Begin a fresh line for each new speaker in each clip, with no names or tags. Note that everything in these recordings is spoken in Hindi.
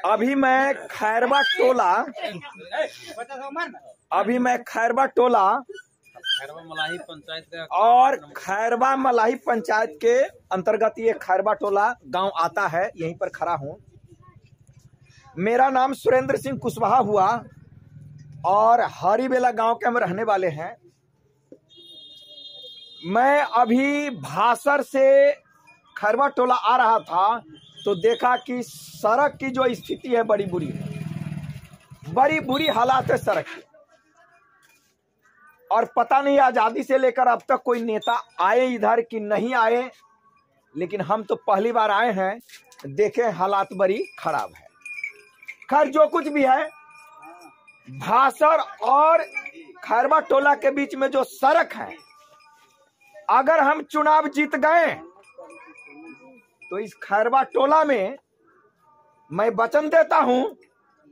अभी मैं खैरवा टोला
मलाही पंचायत
और खैरवा मलाही पंचायत के अंतर्गत ये खैरवा टोला गांव आता है। यहीं पर खड़ा हूं। मेरा नाम सुरेंद्र सिंह कुशवाहा हुआ और हरिबेला गांव के हम रहने वाले हैं। मैं अभी भासर से खैरवा टोला आ रहा था तो देखा कि सड़क की जो स्थिति है बड़ी बुरी हालात है सड़क की। और पता नहीं आजादी से लेकर अब तक कोई नेता आए इधर कि नहीं आए, लेकिन हम तो पहली बार आए हैं, देखे हालात बड़ी खराब है। खैर जो कुछ भी है, भासर और खैरवा टोला के बीच में जो सड़क है, अगर हम चुनाव जीत गए तो इस खैरवा टोला में मैं वचन देता हूं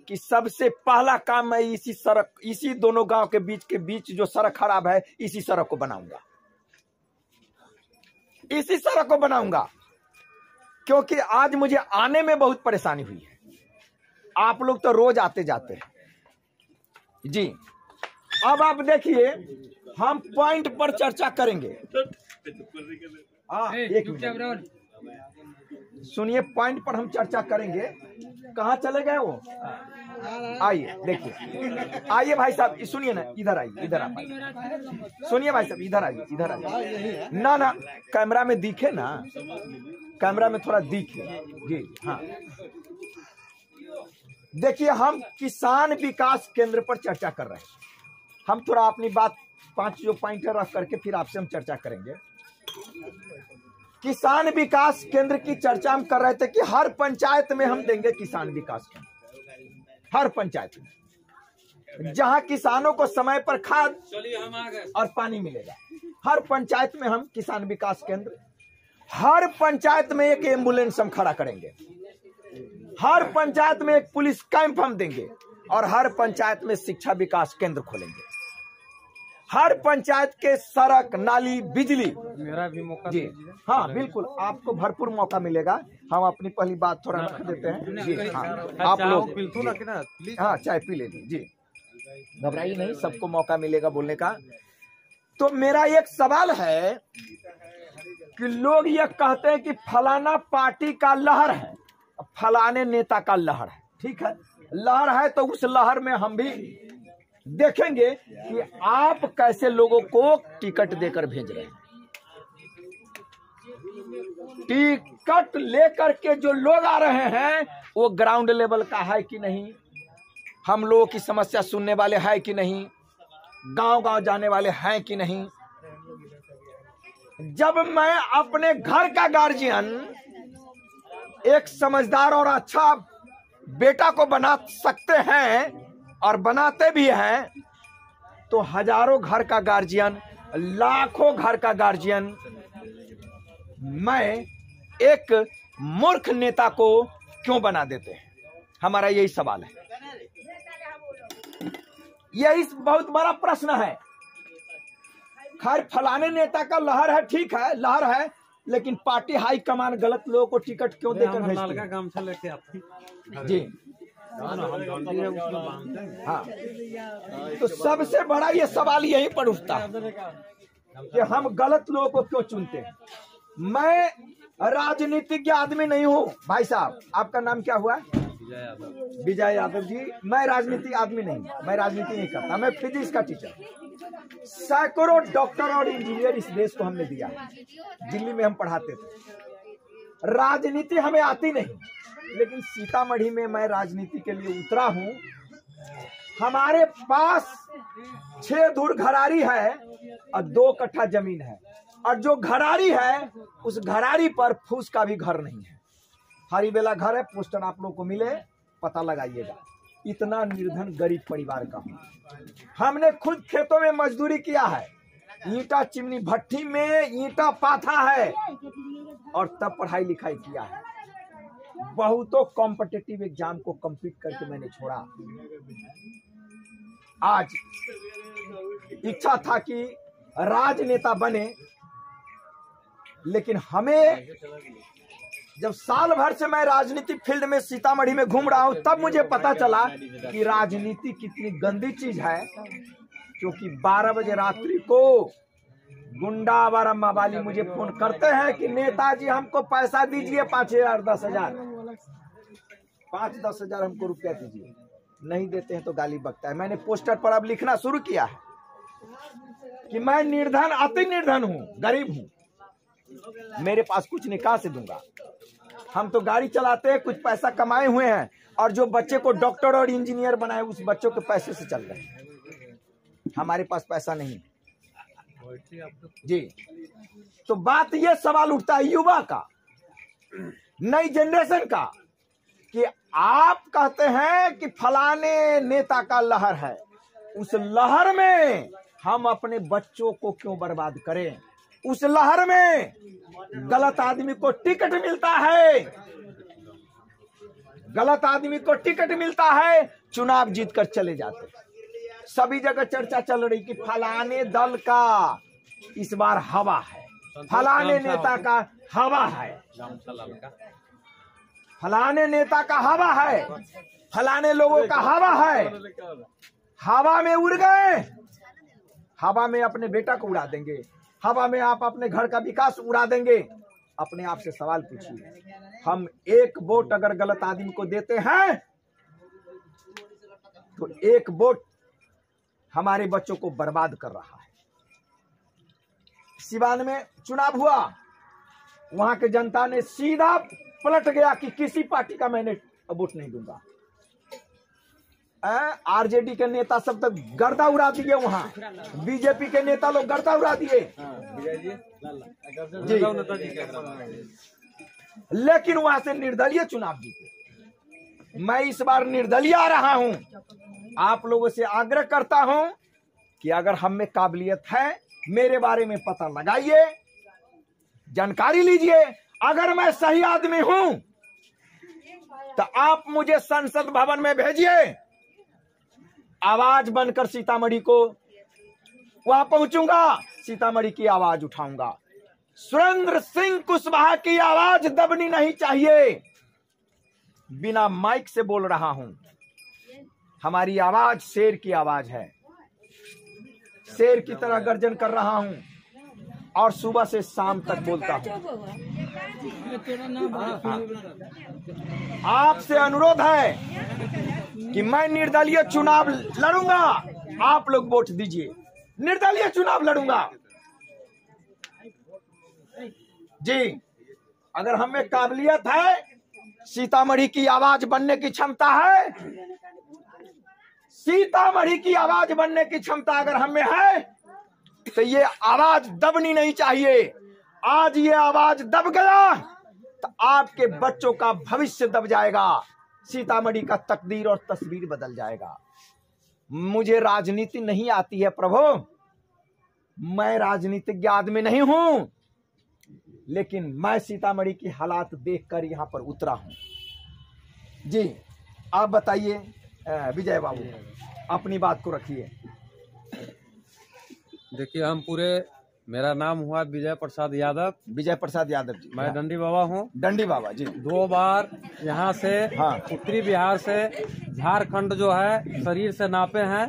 कि सबसे पहला काम मैं इसी दोनों गांव के बीच जो सड़क खराब है, इसी सड़क को बनाऊंगा। क्योंकि आज मुझे आने में बहुत परेशानी हुई है। आप लोग तो रोज आते जाते हैं जी। अब आप देखिए, हम पॉइंट पर चर्चा करेंगे। एक मिनट सुनिए, पॉइंट पर हम चर्चा करेंगे। कहाँ चले गए वो? आइए देखिए, आइए भाई साहब, सुनिए ना, इधर आइए, इधर आप आइए। सुनिए भाई साहब, इधर आइए। ना कैमरा में दिखे ना, कैमरा में थोड़ा दिखे जी। हाँ देखिए, हम किसान विकास केंद्र पर चर्चा कर रहे हैं। हम थोड़ा अपनी बात 5 जो पॉइंट रख करके फिर आपसे हम चर्चा करेंगे। किसान विकास केंद्र की चर्चा हम कर रहे थे कि हर पंचायत में हम देंगे किसान विकास केंद्र। हर पंचायत में जहां किसानों को समय पर खाद और पानी मिलेगा, हर पंचायत में हम किसान विकास केंद्र, हर पंचायत में एक एम्बुलेंस हम खड़ा करेंगे, हर पंचायत में एक पुलिस कैंप हम देंगे और हर पंचायत में शिक्षा विकास केंद्र खोलेंगे। हर पंचायत के सड़क, नाली, बिजली।
मेरा भी मौका
जी हाँ, बिल्कुल आपको भरपूर मौका मिलेगा। हम अपनी पहली बात थोड़ा रख देते हैं जी। हाँ आप लोग हाँ चाय पी लेंगे जी, घबराइए नहीं, सबको मौका मिलेगा बोलने का। तो मेरा एक सवाल है कि लोग ये कहते हैं कि फलाना पार्टी का लहर है, फलाने नेता का लहर है। ठीक है, लहर है तो उस लहर में हम भी देखेंगे कि आप कैसे लोगों को टिकट देकर भेज रहे हैं। टिकट लेकर के जो लोग आ रहे हैं वो ग्राउंड लेवल का है कि नहीं, हम लोगों की समस्या सुनने वाले है कि नहीं, गांव-गांव जाने वाले हैं कि नहीं। जब मैं अपने घर का गार्जियन एक समझदार और अच्छा बेटा को बना सकते हैं और बनाते भी हैं, तो हजारों घर का गार्जियन, लाखों घर का गार्जियन मैं एक मूर्ख नेता को क्यों बना देते हैं? हमारा यही सवाल है, यही बहुत बड़ा प्रश्न है। खैर फलाने नेता का लहर है, ठीक है लहर है, लेकिन पार्टी हाई कमान गलत लोगों को टिकट क्यों देकर भेजती है? जी हाँ, तो सबसे बड़ा ये सवाल यहीं पर उठता है कि हम गलत लोगों को क्यों चुनते हैं। मैं राजनीतिज्ञ आदमी नहीं हूँ भाई साहब। आपका नाम क्या हुआ? विजय यादव जी। मैं राजनीतिक आदमी नहीं, मैं राजनीति नहीं करता, मैं फिजिक्स का टीचर। सैकड़ों डॉक्टर और इंजीनियर इस देश को हमने दिया है, दिल्ली में हम पढ़ाते थे। राजनीति हमें आती नहीं, लेकिन सीतामढ़ी में मैं राजनीति के लिए उतरा हूं। हमारे पास 6 धुर घरारी है और 2 कट्ठा जमीन है, और जो घरारी है उस घरारी पर फूस का भी घर नहीं है। हरिबेला घर है, पोस्टर आप लोग को मिले, पता लगाइएगा। इतना निर्धन गरीब परिवार का हूं। हमने खुद खेतों में मजदूरी किया है, ईंटा चिमनी भट्टी में ईंटा पाथा है और तब पढ़ाई लिखाई किया है। बहुतों कॉम्पिटिटिव एग्जाम को कंप्लीट करके मैंने छोड़ा। आज इच्छा था कि राजनेता बने, लेकिन हमें जब साल भर से मैं राजनीतिक फील्ड में सीतामढ़ी में घूम रहा हूं, तब मुझे पता चला कि राजनीति कितनी गंदी चीज है। क्योंकि 12 बजे रात्रि को गुंडा बारम्मा वाली मुझे फोन करते हैं कि नेताजी हमको पैसा दीजिए, 5,000 10,000 5-10 हजार हमको रुपया दीजिए। नहीं देते हैं तो गाली बकता है। मैंने पोस्टर पर अब लिखना शुरू किया है कि मैं निर्धन, अति निर्धन हूं, गरीब हूं, मेरे पास कुछ नहीं, कहां से दूंगा। हम तो गाड़ी चलाते हैं, कुछ पैसा कमाए हुए हैं, और जो बच्चे को डॉक्टर और इंजीनियर बनाए उस बच्चों के पैसे से चल रहे हैं। हमारे पास पैसा नहीं जी। तो बात ये सवाल उठता है युवा का, नई जनरेशन का, कि आप कहते हैं कि फलाने नेता का लहर है, उस लहर में हम अपने बच्चों को क्यों बर्बाद करें। उस लहर में गलत आदमी को टिकट मिलता है, गलत आदमी को टिकट मिलता है, चुनाव जीतकर चले जाते। सभी जगह चर्चा चल रही कि फलाने दल का इस बार हवा है, फलाने नेता का हवा है, फलाने नेता का हवा है, फलाने लोगों का हवा है। हवा में उड़ गए, हवा में अपने बेटा को उड़ा देंगे, हवा में आप अपने घर का विकास उड़ा देंगे। अपने आप से सवाल पूछिए, हम एक वोट अगर गलत आदमी को देते हैं तो एक वोट हमारे बच्चों को बर्बाद कर रहा है। सिवान में चुनाव हुआ, वहां के जनता ने सीधा पलट गया कि किसी पार्टी का मैंने वोट नहीं दूंगा। आरजेडी के नेता सब तक गर्दा उड़ा दिए, वहां बीजेपी के नेता लोग गर्दा उड़ा दिए जी। लेकिन वहां से निर्दलीय चुनाव जीते। मैं इस बार निर्दलीय आ रहा हूं। आप लोगों से आग्रह करता हूं कि अगर हम में काबिलियत है, मेरे बारे में पता लगाइए, जानकारी लीजिए। अगर मैं सही आदमी हूं तो आप मुझे संसद भवन में भेजिए, आवाज बनकर सीतामढ़ी को वहां पहुंचूंगा, सीतामढ़ी की आवाज उठाऊंगा। सुरेंद्र सिंह कुशवाहा की आवाज दबनी नहीं चाहिए। बिना माइक से बोल रहा हूं, हमारी आवाज शेर की आवाज है, शेर की तरह गर्जन कर रहा हूं और सुबह से शाम तक बोलता हूं। आपसे अनुरोध है कि मैं निर्दलीय चुनाव लड़ूंगा, आप लोग वोट दीजिए। निर्दलीय चुनाव लड़ूंगा जी। अगर हमें काबिलियत है, सीतामढ़ी की आवाज बनने की क्षमता है, सीतामढ़ी की आवाज बनने की क्षमता अगर हमें है, तो ये आवाज दबनी नहीं चाहिए। आज ये आवाज दब गया तो आपके बच्चों का भविष्य दब जाएगा, सीतामढ़ी का तकदीर और तस्वीर बदल जाएगा। मुझे राजनीति नहीं आती है प्रभु, मैं राजनीतिज्ञ आदमी नहीं हूं, लेकिन मैं सीतामढ़ी की हालात देखकर यहां पर उतरा हूं जी। आप बताइए विजय बाबू, अपनी बात को रखिए।
देखिए, हम पूरे, मेरा नाम हुआ विजय प्रसाद यादव।
विजय प्रसाद यादव जी,
मैं डंडी बाबा हूँ।
डंडी बाबा जी।
2 बार यहाँ से,
हाँ,
उत्तरी बिहार से झारखंड जो है शरीर से नापे हैं।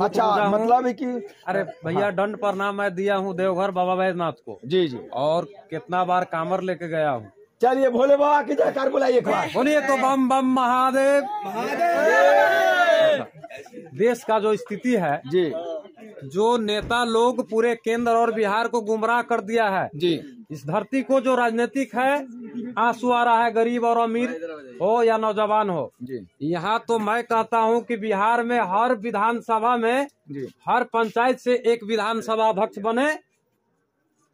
अच्छा, मतलब कि
अरे भैया, हाँ, दंड प्रणाम मैं दिया हूँ देवघर बाबा बैजनाथ को जी जी। और कितना बार कामर लेके गया हूँ।
चलिए भोले बाबा की जयकार बुलाइए,
बोलिए तो बम बम महादेव महादेव। देश का जो स्थिति है जी, जो नेता लोग पूरे केंद्र और बिहार को गुमराह कर दिया है जी। इस धरती को जो राजनीतिक है, आंसू आ रहा है, गरीब और अमीर हो या नौजवान हो जी। यहाँ तो मैं कहता हूँ कि बिहार में हर विधानसभा में जी, हर पंचायत से एक विधानसभा अध्यक्ष बने,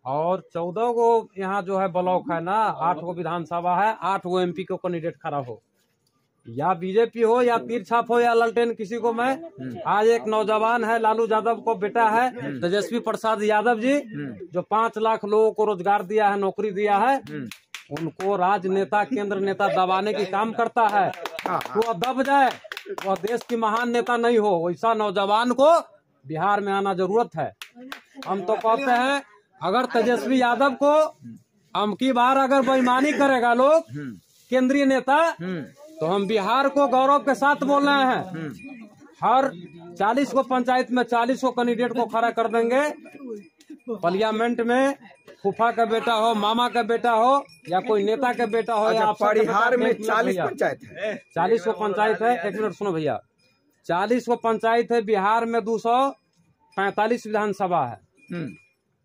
और 14 गो यहाँ जो है ब्लॉक है ना, 8 गो विधानसभा है, 8 गो MP को कैंडिडेट खड़ा हो, या बीजेपी हो या तीर छाप हो या ललटेन, किसी को मैं। आज एक नौजवान है, लालू यादव को बेटा है, तेजस्वी प्रसाद यादव जी, जो 5 लाख लोगों को रोजगार दिया है, नौकरी दिया है, उनको राजनेता, केंद्र नेता दबाने की काम करता है। वो दब जाए, वह देश की महान नेता नहीं हो, वैसा नौजवान को बिहार में आना जरूरत है। हम तो कहते हैं, अगर तेजस्वी यादव को अमकी बार अगर बेईमानी करेगा लोग केंद्रीय नेता, तो हम बिहार को गौरव के साथ बोल रहे हैं, हर 40 को पंचायत में 40 को कैंडिडेट को खड़ा कर देंगे। पार्लियामेंट में फूफा का बेटा हो, मामा का बेटा हो, या कोई नेता का बेटा हो, या
परिहार में 40 पंचायत है,
40 को पंचायत है। एक मिनट सुनो भैया, 40 को पंचायत है, बिहार में 245 विधानसभा है,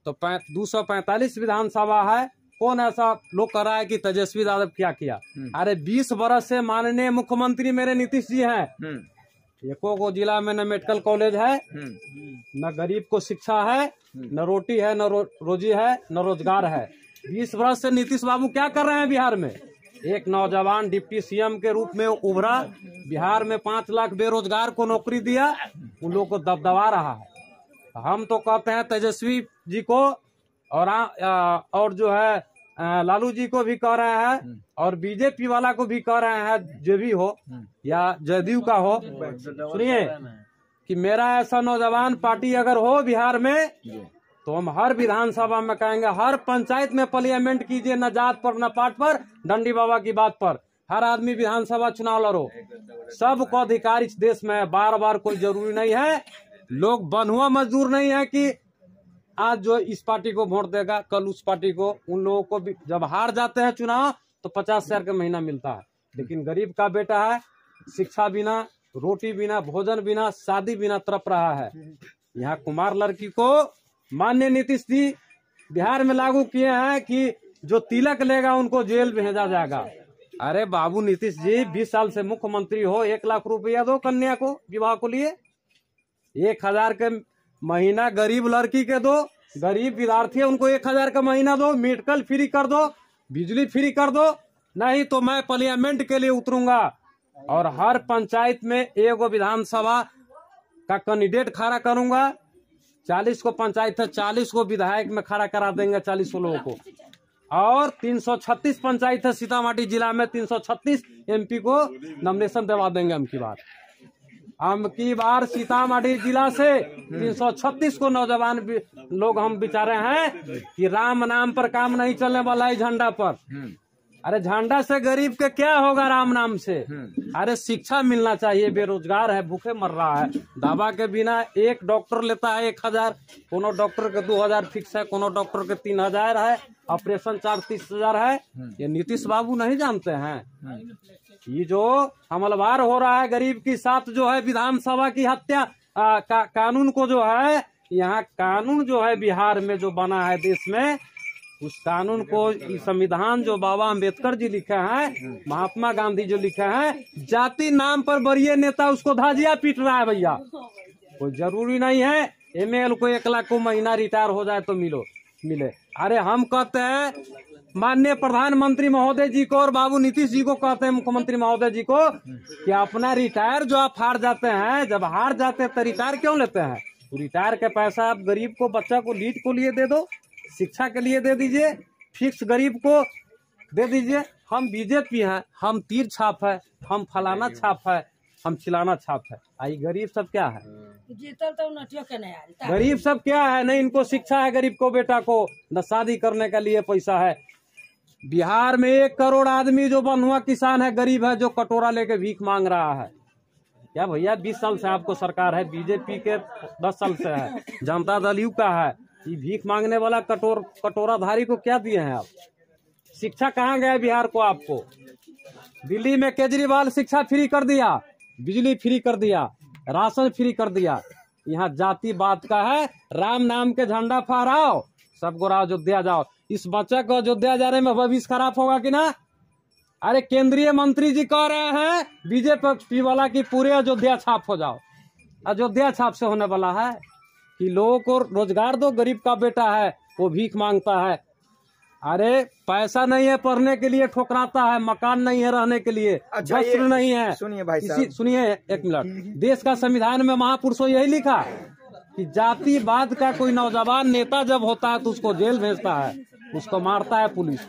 तो 245 विधानसभा है। कौन ऐसा लोग कर रहा है कि तेजस्वी यादव क्या किया? अरे 20 बरस से माननीय मुख्यमंत्री मेरे नीतीश जी हैं, एको को जिला में न मेडिकल कॉलेज है, न गरीब को शिक्षा है, न रोटी है, न रोजी है, न रोजगार है। 20 बरस से नीतीश बाबू क्या कर रहे हैं बिहार में? एक नौजवान डिप्टी सीएम के रूप में उभरा, बिहार में 5 लाख बेरोजगार को नौकरी दिया, उन लोगों को दबदबा रहा है। हम तो कहते हैं तेजस्वी जी को और जो है लालू जी को भी कह रहे हैं, और बीजेपी वाला को भी कह रहे हैं, जो भी हो या जदयू का हो, सुनिए कि मेरा ऐसा नौजवान पार्टी अगर हो बिहार में, तो हम हर विधानसभा में कहेंगे, हर पंचायत में पार्लियामेंट कीजिए, न जात पर न पात पर, डंडी बाबा की बात पर, हर आदमी विधानसभा चुनाव लड़ो। सबको अधिकार इस देश में है, बार बार कोई जरूरी नहीं है। लोग बंधुआ मजदूर नहीं है कि आज जो इस पार्टी को वोट देगा कल उस पार्टी को। उन लोगों को भी जब हार जाते हैं चुनाव तो 50,000 का महीना मिलता है, लेकिन गरीब का बेटा है, शिक्षा बिना, रोटी बिना, भोजन बिना, शादी बिना तड़प रहा है। यहाँ कुमार लड़की को माननीय नीतीश जी बिहार में लागू किए हैं कि जो तिलक लेगा उनको जेल भेजा जाएगा। अरे बाबू नीतीश जी 20 साल से मुख्यमंत्री हो, 1 लाख रुपया दो कन्या को विवाह को लिए, 1000 के महीना गरीब लड़की के दो, गरीब विद्यार्थी है उनको 1000 का महीना दो, मेडिकल फ्री कर दो, बिजली फ्री कर दो। नहीं तो मैं पार्लियामेंट के लिए उतरूंगा और हर पंचायत में एगो विधानसभा का कैंडिडेट खड़ा करूंगा। 40 को पंचायत है, 40 को विधायक में खड़ा करा देंगे, 40 लोगों को। और 336 पंचायत है सीतामढ़ी जिला में, 336 एमपी को नॉमिनेशन दिलवा देंगे। हम की बार सीतामढ़ी जिला से 336 को नौजवान लोग हम विचारे हैं कि राम नाम पर काम नहीं चलने वाला है, झंडा पर। अरे झंडा से गरीब के क्या होगा राम नाम से? अरे शिक्षा मिलना चाहिए, बेरोजगार है, भूखे मर रहा है। दवा के बिना एक डॉक्टर लेता है 1000, कोनो डॉक्टर के 2000 फिक्स है, कोनो डॉक्टर के 3000 है, ऑपरेशन चार्ज 30,000 है। ये नीतीश बाबू नहीं जानते हैं? ये जो हमलवार हो रहा है गरीब के साथ, जो है विधानसभा की हत्या कानून को जो है, यहाँ कानून जो है बिहार में जो बना है देश में, उस कानून को संविधान जो बाबा अम्बेडकर जी लिखे हैं, महात्मा गांधी जो लिखे हैं, जाति नाम पर वरीय नेता उसको धाजिया पीट रहा है। भैया कोई जरूरी नहीं है एमएल को 1 लाख को महीना रिटायर हो जाए तो मिले। अरे हम कहते हैं माननीय प्रधानमंत्री महोदय जी को और बाबू नीतीश जी को कहते हैं, मुख्यमंत्री महोदय जी को, कि अपना रिटायर जो आप हार जाते हैं, जब हार जाते हैं तो रिटायर क्यों लेते हैं? रिटायर के पैसा आप गरीब को, बच्चा को लीड को लिए दे दो, शिक्षा के लिए दे दीजिए, फिक्स गरीब को दे दीजिए। हम बीजेपी हैं, हम तीर छाप है, हम फलाना छाप है, हम चिलाना छाप है। आई गरीब सब क्या है? गरीब सब क्या है? नहीं इनको शिक्षा है गरीब को, बेटा को, न शादी करने के लिए पैसा है। बिहार में 1 करोड़ आदमी जो बंधुआ किसान है, गरीब है, जो कटोरा लेके भीख मांग रहा है। क्या भैया 20 साल से आपको सरकार है, बीजेपी के 10 साल से है, जनता दल यू का है। ये भीख मांगने वाला कटोराधारी को क्या दिए हैं आप? शिक्षा कहाँ गया बिहार को? आपको दिल्ली में केजरीवाल शिक्षा फ्री कर दिया, बिजली फ्री कर दिया, राशन फ्री कर दिया। यहाँ जाति बात का है, राम नाम के झंडा फहराओ, सबको अयोध्या जाओ। इस बच्चा को अयोध्या जाने में भविष्य खराब होगा कि ना? अरे केंद्रीय मंत्री जी कह रहे हैं बीजेपी वाला की पूरे अयोध्या छाप हो जाओ। अयोध्या छाप से होने वाला है कि लोगों को रोजगार दो। गरीब का बेटा है वो भीख मांगता है। अरे पैसा नहीं है पढ़ने के लिए ठोकराता है, मकान नहीं है रहने के लिए, वस्त्र नहीं है।
सुनिए भाई साहब,
सुनिए 1 मिनट। देश का संविधान में महापुरुषों यही लिखा कि जातिवाद का कोई नौजवान नेता जब होता है तो उसको जेल भेजता है, उसको मारता है पुलिस,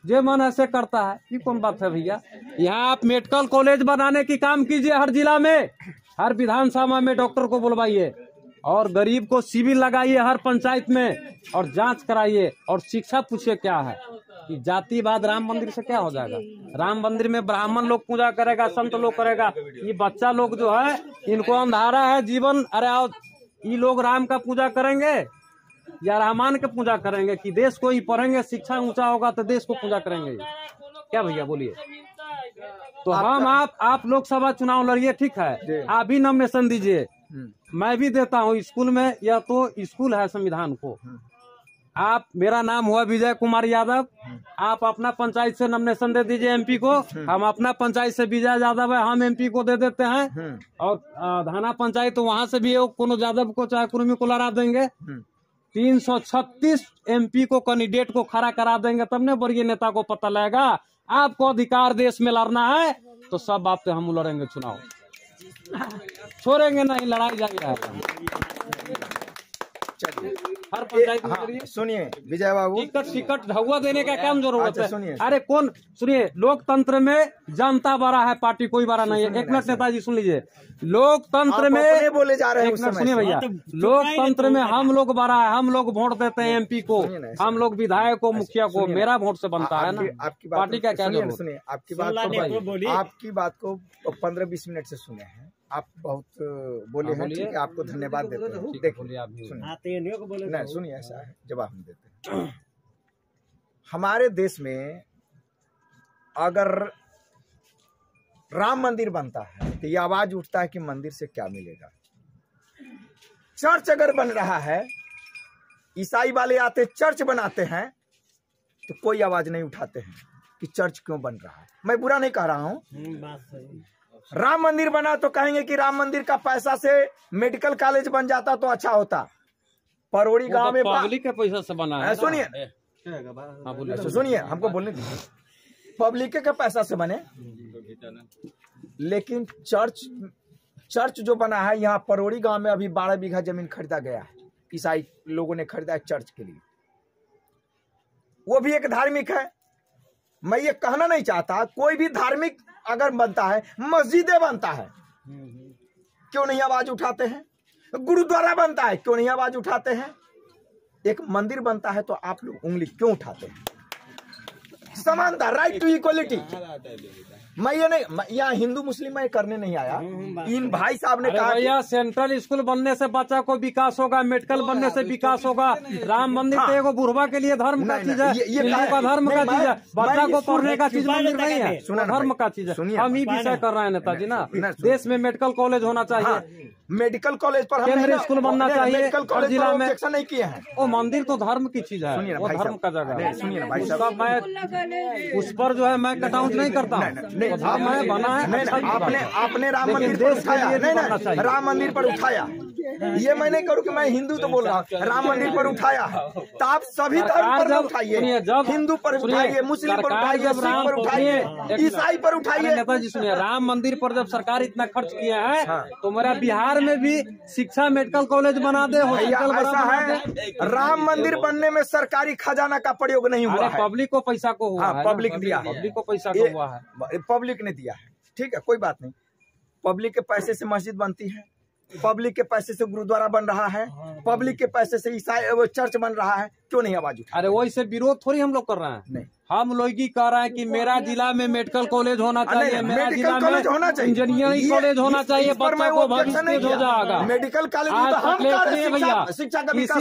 जो मन ऐसे करता है। ये कौन बात है भैया? यहाँ आप मेडिकल कॉलेज बनाने की काम कीजिए, हर जिला में, हर विधानसभा में डॉक्टर को बुलवाइए और गरीब को शिविर लगाइए हर पंचायत में और जांच कराइए और शिक्षा पूछिए क्या है कि जातिवाद राम मंदिर से क्या हो जाएगा। राम मंदिर में ब्राह्मण लोग पूजा करेगा, संत लोग करेगा, ये बच्चा लोग जो है इनको अंधारा है जीवन। अरे आओ ये लोग राम का पूजा करेंगे या रहमान के पूजा करेंगे कि देश को ही पढ़ेंगे, शिक्षा ऊंचा होगा तो देश को पूजा करेंगे। क्या भैया बोलिए। तो हम आप लोकसभा चुनाव लड़िए, ठीक है, आप भी नॉमिनेशन दीजिए, मैं भी देता हूँ स्कूल में, या तो स्कूल है संविधान को। आप, मेरा नाम हुआ विजय कुमार यादव, आप अपना पंचायत से नॉमिनेशन दे दीजिए एमपी को, हम अपना पंचायत से विजय यादव है, हम एमपी को दे देते हैं। और धाना पंचायत तो वहाँ से भी कोनो यादव को चाहे कुर्मी को लड़ा देंगे। 336 एमपी को कैंडिडेट को खड़ा करा देंगे, तब न वरीय नेता को पता लगेगा आपको अधिकार देश में लड़ना है तो सब बाप पे हम लड़ेंगे चुनाव, छोड़ेंगे नहीं, लड़ाई जारी रहेगा। हर पंचायत
सुनिए विजय बाबू,
टिकट ढहुआ देने का क्या जरूरत है। अरे कौन, सुनिए, लोकतंत्र में जनता बड़ा है, पार्टी कोई बड़ा नहीं है। एक मिनट नेताजी सुन लीजिए, लोकतंत्र में
बोले जा रहे हैं,
सुनिए भैया, लोकतंत्र में हम लोग बड़ा है, हम लोग वोट देते हैं एमपी को, हम लोग विधायक को, मुखिया को, मेरा वोट से बनता है ना, पार्टी का क्या जरूरत।
सुनिए आपकी बात को 15-20 मिनट से सुने हैं, आप बहुत बोले हैं, ठीक है, आपको धन्यवाद देते हैं। देखिए सुनिए, ऐसा है, जवाब हम देते हैं। हमारे देश में अगर राम मंदिर बनता है तो ये आवाज उठता है कि मंदिर से क्या मिलेगा। चर्च अगर बन रहा है, ईसाई वाले आते चर्च बनाते हैं तो कोई आवाज नहीं उठाते हैं कि चर्च क्यों बन रहा है। मैं बुरा नहीं कह रहा हूं। राम मंदिर बना तो कहेंगे कि राम मंदिर का पैसा से मेडिकल कॉलेज बन जाता तो अच्छा होता। परोड़ी गांव में
पब्लिक के पैसा से बना है।
सुनिए हमको बोलने दीजिए, पब्लिक के पैसा से बने, लेकिन चर्च जो बना है यहाँ परोड़ी गांव में, अभी 12 बीघा जमीन खरीदा गया है, ईसाई लोगों ने खरीदा है चर्च के लिए। वो भी एक धार्मिक है। मैं ये कहना नहीं चाहता, कोई भी धार्मिक अगर बनता है, मस्जिदें बनता है, क्यों नहीं आवाज उठाते हैं? गुरुद्वारा बनता है, क्यों नहीं आवाज उठाते हैं? एक मंदिर बनता है तो आप लोग उंगली क्यों उठाते हैं? समानता, राइट टू इक्वलिटी। मैं ये नहीं, यहाँ हिंदू मुस्लिम मैं करने नहीं आया। इन भाई साहब ने कहा
भैया सेंट्रल स्कूल बनने से बच्चा को विकास होगा, मेडिकल बनने से विकास होगा। राम मंदिर तो एगो बुढ़वा के लिए धर्म का चीज है, हिंदू का धर्म का चीज है, बच्चा को पढ़ने का चीज मंदिर नहीं है, धर्म का चीज है। हम ही विषय कर रहे हैं नेताजी ना, देश में मेडिकल कॉलेज होना चाहिए,
मेडिकल कॉलेज पर
केंद्रीय स्कूल बनना चाहिए,
मेडिकल
जिला में
नहीं किए हैं।
वो मंदिर तो धर्म की चीज है, वो धर्म का जगह है।
सुनिए ना भाई साहब,
मैं उस पर जो है मैं कटाउट नहीं करता हूँ, धर्म है बना है।
आपने राम मंदिर पर उठाया, नहीं राम मंदिर पर उठाया, ये मैं नहीं करूँ कि मैं हिंदू तो बोल रहा हूँ, राम मंदिर पर उठाया तो आप सभी धर्म पर उठाइए, हिंदू पर उठाइए, मुस्लिम पर उठाइए, सिख पर उठाइए, ईसाई पर उठाइए।
नेताजी सुनिए, राम मंदिर पर जब सरकार इतना खर्च किया है तो मेरा बिहार में भी शिक्षा मेडिकल कॉलेज बना दे, हॉस्पिटल
ऐसा है। राम मंदिर बनने में सरकारी खजाना का प्रयोग नहीं हुआ है,
पब्लिक को पैसा को हुआ है,
पब्लिक दिया,
पब्लिक को पैसा को हुआ है,
पब्लिक ने दिया है, ठीक है, कोई बात नहीं। पब्लिक के पैसे से मस्जिद बनती है, पब्लिक के पैसे से गुरुद्वारा बन रहा है, पब्लिक के पैसे से ईसाई चर्च बन रहा है, क्यों नहीं आवाज उठा?
अरे वही से विरोध थोड़ी हम लोग कर रहे हैं, नहीं हम लोग ही कह रहे हैं कि मेरा जिला में मेडिकल कॉलेज होना चाहिए, मेरा जिला में इंजीनियरिंग कॉलेज होना चाहिए, बच्चा को भविष्य हो जाएगा।
मेडिकल कॉलेज
भैया किसी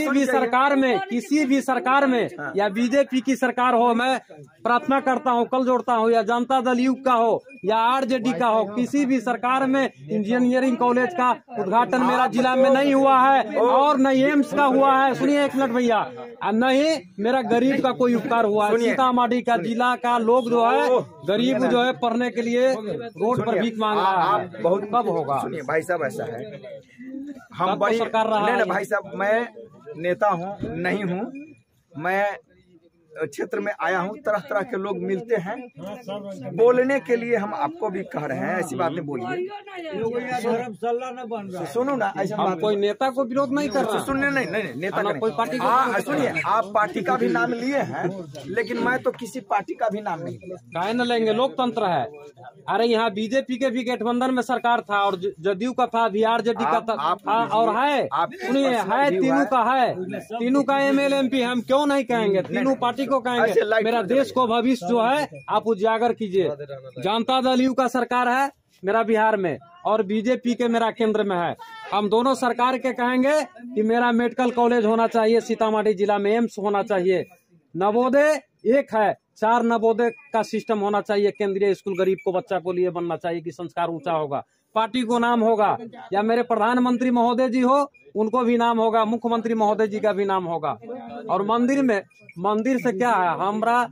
भी सरकार में या बीजेपी की सरकार हो, मैं प्रार्थना करता हूँ, कल जोड़ता हूँ, या जनता दल युग का हो या आरजेडी का हो, किसी भी सरकार में इंजीनियरिंग कॉलेज का उद्घाटन मेरा जिला में नहीं हुआ है और न एम्स का हुआ है। सुनिए एक मिनट भैया, न ही मेरा गरीब का कोई उपकार हुआ है। सीतामढ़ी का जिला का लोग जो है गरीब जो है पढ़ने के लिए रोड पर भीख मांग रहा है, बहुत कब होगा?
सुनिए भाई साहब, ऐसा है, हम बड़ी सरकार रहा है। भाई साहब, मैं नेता हूँ नहीं हूँ, मैं क्षेत्र में आया हूँ, तरह तरह के लोग मिलते हैं, बोलने के लिए हम आपको भी कह रहे हैं, ऐसी बात नहीं बोलिए। सुनो ना, ऐसा बात
कोई नेता को विरोध नहीं कर रहा।
सुनने नहीं नेता का
कोई पार्टी
सुनिए, आप पार्टी का भी नाम लिए हैं, लेकिन मैं तो किसी पार्टी का भी नाम नहीं लिया।
काहे न लेंगे, लोकतंत्र है। अरे यहाँ बीजेपी के भी गठबंधन में सरकार था और जदयू का था, आरजेडी का था और है। सुनिए, है तीनों का है, तीनों का एमएलए एमपी। हम क्यों नहीं कहेंगे, तीनों पार्टी को कहेंगे। मेरा देश को भविष्य जो है आप उजागर कीजिए। जनता दल यू का सरकार है मेरा बिहार में और बीजेपी के मेरा केंद्र में है। हम दोनों सरकार के कहेंगे कि मेरा मेडिकल कॉलेज होना चाहिए, सीतामढ़ी जिला में एम्स होना चाहिए, नवोदय एक है, 4 नवोदय का सिस्टम होना चाहिए, केंद्रीय स्कूल गरीब को बच्चा को लिए बनना चाहिए कि संस्कार ऊंचा होगा, पार्टी को नाम होगा, या मेरे प्रधानमंत्री महोदय जी हो उनको भी नाम होगा, मुख्यमंत्री महोदय जी का भी नाम होगा। और मंदिर से क्या है, हमरा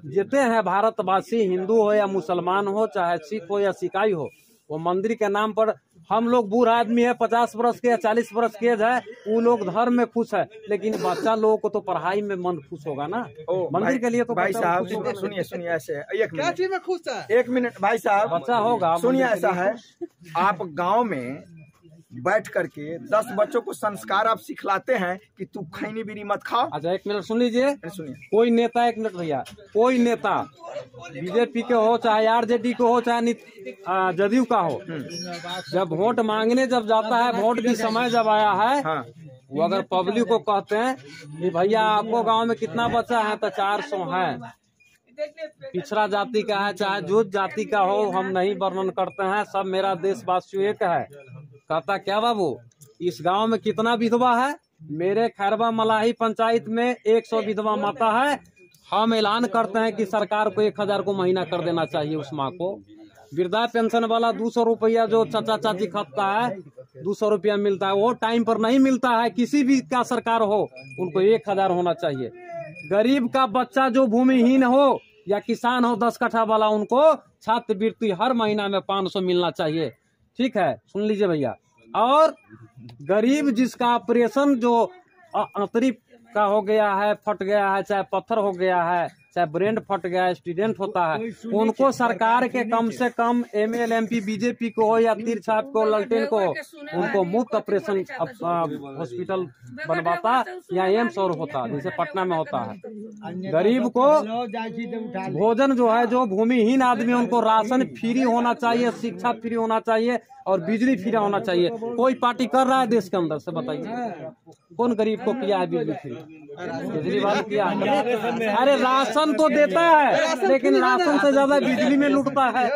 जितने हैं भारतवासी, हिंदू हो या मुसलमान हो, चाहे सिख हो या सिकाई हो, वो मंदिर के नाम पर हम लोग बूढ़ा आदमी है, 50 वर्ष के या 40 वर्ष के एज है, वो लोग धर्म में खुश है, लेकिन बच्चा लोगों को तो पढ़ाई में मन खुश होगा ना। मंदिर के लिए तो
भाई साहब सुनिए ऐसे एक मिनट भाई साहब,
बच्चा होगा।
सुनिए, ऐसा है, आप गांव में बैठ करके 10 बच्चों को संस्कार आप सिखलाते हैं कि तू खैनी बीड़ी मत खाओ।
अच्छा एक मिनट सुन लीजिए,
सुनिए,
कोई नेता, एक मिनट भैया, कोई नेता बीजेपी के हो चाहे आरजेडी को हो चाहे जदयू का हो, जब वोट मांगने जब जाता है, वोट की समय जब आया है, वो अगर पब्लिक को कहते हैं कि भैया आपको गांव में कितना बच्चा है, तो 400 है, पिछड़ा जाति का है चाहे जो जाति का हो, हम नहीं वर्णन करते हैं, सब मेरा देशवासियों एक है। कहता क्या बाबू, इस गांव में कितना विधवा है, मेरे खैरवा मलाही पंचायत में 100 विधवा माता है, हम ऐलान करते हैं कि सरकार को 1000 को महीना कर देना चाहिए उस माँ को। वृद्धा पेंशन वाला 200 रुपया जो चाचा चाची खाता है, 200 रुपया मिलता है, वो टाइम पर नहीं मिलता है, किसी भी का सरकार हो उनको 1000 होना चाहिए। गरीब का बच्चा जो भूमिहीन हो या किसान हो 10 कट्ठा वाला, उनको छात्रवृत्ति हर महीना में 500 मिलना चाहिए। ठीक है, सुन लीजिए भैया। और गरीब जिसका ऑपरेशन जो आंतरी का हो गया है, फट गया है, चाहे पत्थर हो गया है, चाहे ब्रेन फट गया है, एक्सीडेंट होता है, उनको सरकार के कम से कम एमएलए एमपी बीजेपी को हो या तीर छाप को, ललटेन को, उनको मुफ्त ऑपरेशन हॉस्पिटल बनवाता या एम्स और होता, जैसे पटना में होता है। गरीब को भोजन जो है, जो भूमिहीन आदमी, उनको राशन फ्री होना चाहिए, शिक्षा फ्री होना चाहिए और बिजली फ्री होना चाहिए। कोई पार्टी कर रहा है देश के अंदर से, बताइए कौन गरीब को किया है बिजली फ्री? केजरीवाल किया है। अरे राशन तो देता है, लेकिन राशन से ज्यादा बिजली में लूटता है।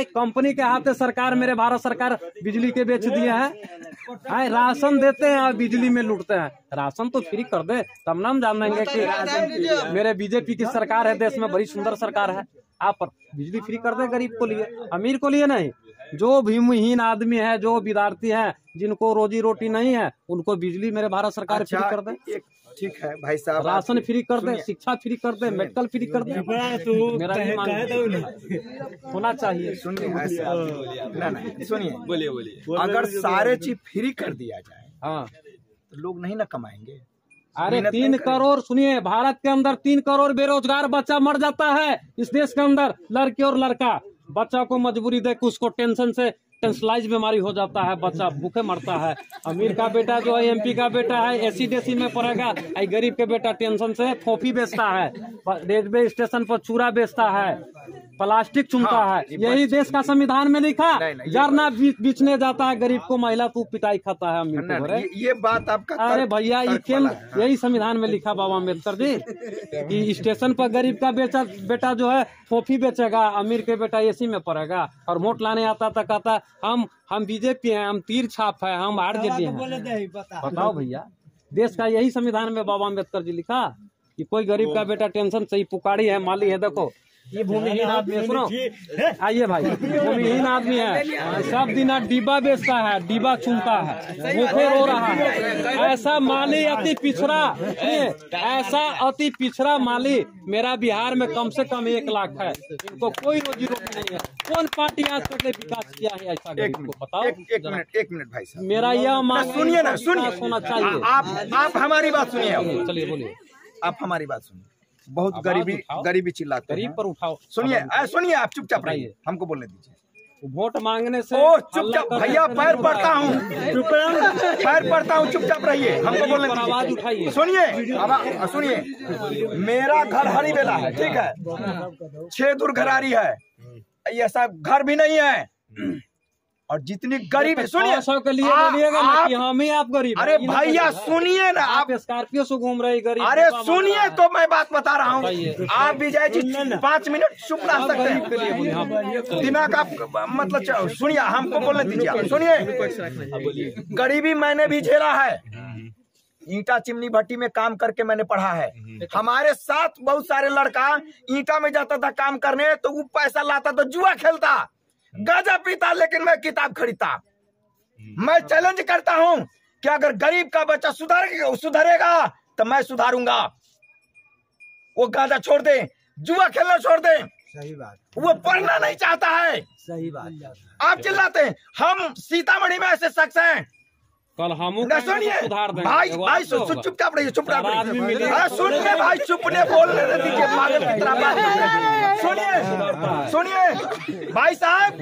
कंपनी के हाथ सरकार, मेरे भारत सरकार बिजली के बेच दिए हैं। राशन देते हैं और बिजली में लूटते हैं। राशन तो फ्री कर दे, तब ना हम जानेंगे कि मेरे बीजेपी की सरकार है, देश में बड़ी सुंदर सरकार है। आप बिजली फ्री कर दे गरीब को लिए, अमीर को लिए नहीं। जो भूमिहीन आदमी है, जो विद्यार्थी है, जिनको रोजी रोटी नहीं है, उनको बिजली मेरे भारत सरकार फ्री कर दे।
ठीक है भाई साहब,
राशन फ्री कर दे, शिक्षा फ्री कर दे, मेडिकल फ्री कर दे। मेरा भी होना चाहिए।
सुनिए, बोलिए। अगर सारे चीज फ्री कर दिया जाए, हाँ, तो लोग नहीं ना कमाएंगे।
अरे 3 करोड़, सुनिए, भारत के अंदर 3 करोड़ बेरोजगार बच्चा मर जाता है इस देश के अंदर, लड़के और लड़का। बच्चा को मजबूरी देख उसको टेंशन से टेंशलाइज बीमारी हो जाता है, बच्चा भूखे मरता है। अमीर का बेटा जो है, एमपी का बेटा है, एसी डेसी में पड़ेगा, गरीब के बेटा टेंशन से फोफी बेचता है, रेलवे स्टेशन पर चूरा बेचता है, प्लास्टिक चुनता है। यही देश का संविधान में लिखा। जरना बेचने जाता है गरीब को, महिला तू पिटाई खाता है अमीर को।
ये बात आपका,
अरे भैया, यही संविधान में लिखा बाबा अम्बेडकर जी कि स्टेशन पर गरीब का बेटा जो है फोफी बेचेगा, अमीर के बेटा एसी में पड़ेगा। और वोट लाने आता था, कहता हम बीजेपी हैं, हम तीर छाप है, हम आरजेडी हैं। बताओ भैया, देश का यही संविधान में बाबा अम्बेडकर जी लिखा कि कोई गरीब का बेटा टेंशन से ही पुकारी है, माली है। देखो ये भूमिहीन आदमी है, सुनो, आइए भाई, भूमिहीन आदमी है, सब दिन डिब्बा बेचता है, डिब्बा चुनता है, भूखे रो रहा है। ऐसा माली अति पिछड़ा, ऐसा अति पिछड़ा माली मेरा बिहार में कम से कम 1 लाख है। इनको कोई रोजी रोटी नहीं है। कौन पार्टी आज तक ने विकास किया है ऐसा? बताओ।
एक मिनट भाई साहब,
मेरा यह मांग,
सुनिए ना,
होना चाहिए।
आप हमारी बात सुनिए।
चलिए बोलिए।
आप हमारी बात सुनिए, बहुत गरीबी चिल्लाते हैं।
गरीब पर उठाओ।
सुनिए सुनिए, आप चुपचाप रहिए, हमको बोलने दीजिए।
वोट मांगने से
ओ चुपचाप भैया, पैर पड़ता हूँ, पैर पड़ता हूँ, चुपचाप रहिए, हमको बोलने दीजिए।
आवाज उठाइए।
सुनिए, अब सुनिए, मेरा घर हरी बेला है, ठीक है, 6 दूर घरारी है, ऐसा घर भी नहीं है। और जितनी गरीब, सुनिए,
के लिए बोलिएगा ना कि हम ही आप गरीब।
अरे भैया सुनिए ना,
आप स्कॉर्पियो से घूम रहे गरीब।
अरे सुनिए तो मैं बात बता रहा हूँ। आप विजय जी 5 मिनट चुप रह सकते हैं, दिमाग का मतलब सुनिए, हमको बोलने दीजिए। सुनिए, गरीबी मैंने भी झेला है, ईंटा चिमनी भट्टी में काम करके मैंने पढ़ा है। हमारे साथ बहुत सारे लड़का ईंटा में जाता था काम करने, तो वो पैसा लाता तो जुआ खेलता, गांजा पीता, लेकिन मैं किताब खरीदता। मैं चैलेंज करता हूं कि अगर गरीब का बच्चा सुधरेगा तो मैं सुधारूंगा। वो गांजा छोड़ दे, जुआ खेलना छोड़ दे।
सही बात,
वो पढ़ना नहीं चाहता है।
सही बात।
आप चिल्लाते हैं, हम सीतामढ़ी में ऐसे शख्स हैं।
कल हम
सुनिए
सुधार देंगे।
भाई, चुपचाप रहिए, चुपचाप रहिए। सुनिए भाई, चुप ने बोलने दीजिए, पागल की तरह बात। सुनिए भाई साहब,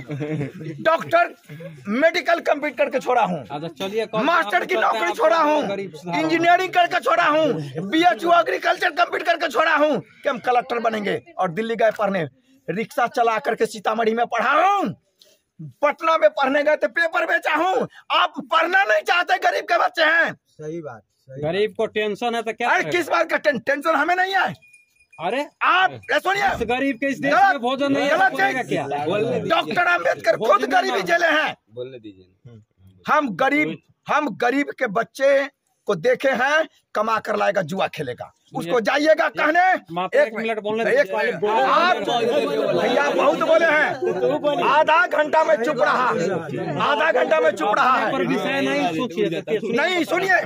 डॉक्टर मेडिकल कंप्लीट करके छोड़ा हूँ,
चलिए
मास्टर की नौकरी छोड़ा हूँ, इंजीनियरिंग करके छोड़ा हूँ, BHU एग्रीकल्चर कंप्लीट करके छोड़ा हूँ कि हम कलेक्टर बनेंगे। और दिल्ली गए पढ़ने, रिक्शा चला करके सीतामढ़ी में पढ़ा हूँ, पटना में पढ़ने गए तो पेपर बेचा हूँ। आप पढ़ना नहीं चाहते, गरीब के बच्चे हैं।
सही बात,
गरीब को टेंशन है तो क्या?
अरे किस बात का टेंशन हमें नहीं है।
अरे
आप सुनिए,
गरीब के इस देश में भोजन नहीं है क्या?
डॉक्टर अम्बेडकर खुद गरीबी झेले हैं।
बोलने दीजिए।
हम गरीब के बच्चे को देखे हैं, कमा कर लाएगा, जुआ खेलेगा, उसको जाइएगा कहने।
एक मिनट बोलने
आप भैया बहुत बोले हैं, आधा घंटा में चुप रहा, आधा घंटा में चुप रहा है। नहीं सुनिए,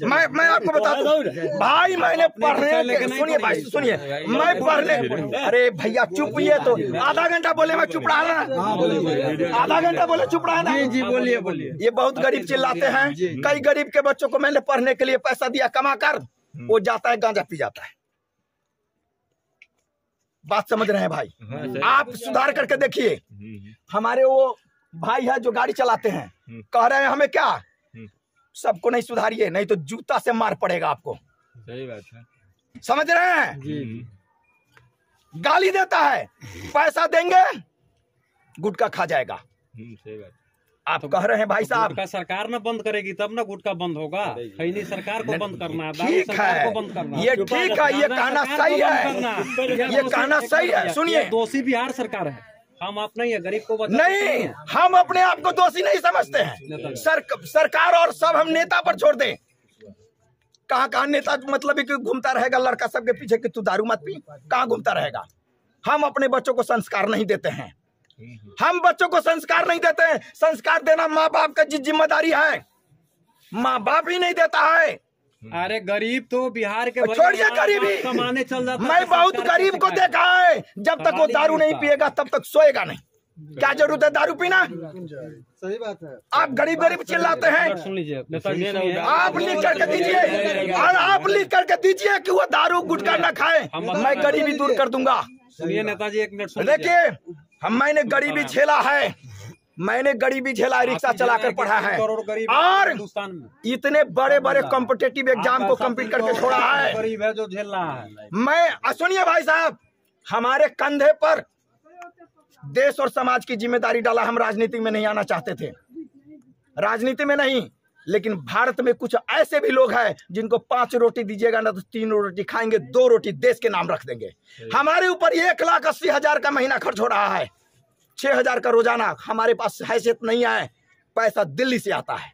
मैं आपको बता दूं भाई, मैंने पढ़ने, सुनिए भाई सुनिए, मैं पढ़ने, अरे भैया चुप, ये तो आधा घंटा बोले मैं चुप रहा ना, आधा घंटा बोले चुप रहा ना।
जी बोलिए बोलिए।
ये बहुत गरीब चिल्लाते हैं। कई गरीब के बच्चों को मैंने पढ़ने के लिए पैसा दिया कमा कर, वो जाता है गांजा पी जाता है। बात समझ रहे हैं भाई? आप सुधार करके देखिए। हमारे वो भाई है जो गाड़ी चलाते हैं, कह रहे हैं हमें क्या, सबको नहीं सुधारिए, नहीं तो जूता से मार पड़ेगा आपको।
सही बात है,
समझ रहे हैं? गाली देता है, पैसा देंगे गुटखा खा जाएगा।
सही बात।
आप कह रहे हैं भाई साहब,
गुटखा सरकार न बंद करेगी तब ना गुटखा बंद होगा। खैनी सरकार को बंद करना है,
ठीक है, ये ठीक है, ये कहना सही है, ये कहना सही है। सुनिए,
दोषी बिहार सरकार है, हम आप नहीं है, गरीब को
नहीं, हम अपने आप को दोषी नहीं समझते हैं। सरकार और सब हम नेता पर छोड़ दें। कहाँ नेता मतलब कि घूमता रहेगा लड़का सबके पीछे कि तू दारू मत पी, कहाँ घूमता रहेगा। हम अपने बच्चों को संस्कार नहीं देते हैं, हम बच्चों को संस्कार नहीं देते हैं। संस्कार देना माँ बाप का जिम्मेदारी है, माँ बाप ही नहीं देता है।
अरे गरीब तो बिहार के,
छोड़िए गरीबी,
कमाने चल जाता।
मैं बहुत गरीब को देखा है, जब तक वो दारू नहीं पिएगा तब तक सोएगा नहीं। क्या जरूरत है दारू पीना?
सही बात है।
आप गरीब गरीब चिल्लाते हैं।
सुन लीजिए,
आप लिख करके दीजिए, और आप लिख करके दीजिए कि वो दारू गुटखा न खाए, मैं गरीबी दूर कर दूंगा।
सुनिए नेताजी, एक मिनट
देखिए, मैंने गरीबी झेला है, मैंने गरीबी झेला, रिक्शा चलाकर पढ़ा है, और इतने बड़े बड़े कॉम्पिटिटिव एग्जाम को कंप्लीट करके छोड़ा है।
गरीब है जो झेल रहा है।
मैं सुनिए भाई साहब, हमारे कंधे पर देश और समाज की जिम्मेदारी डाला। हम राजनीति में नहीं आना चाहते थे, राजनीति में नहीं, लेकिन भारत में कुछ ऐसे भी लोग हैं जिनको 5 रोटी दीजिएगा ना तो 3 रोटी खाएंगे, 2 रोटी देश के नाम रख देंगे। हमारे ऊपर 1,80,000 का महीना खर्च हो रहा है, 6,000 का रोजाना। हमारे पास हैसियत नहीं है, पैसा दिल्ली से आता है।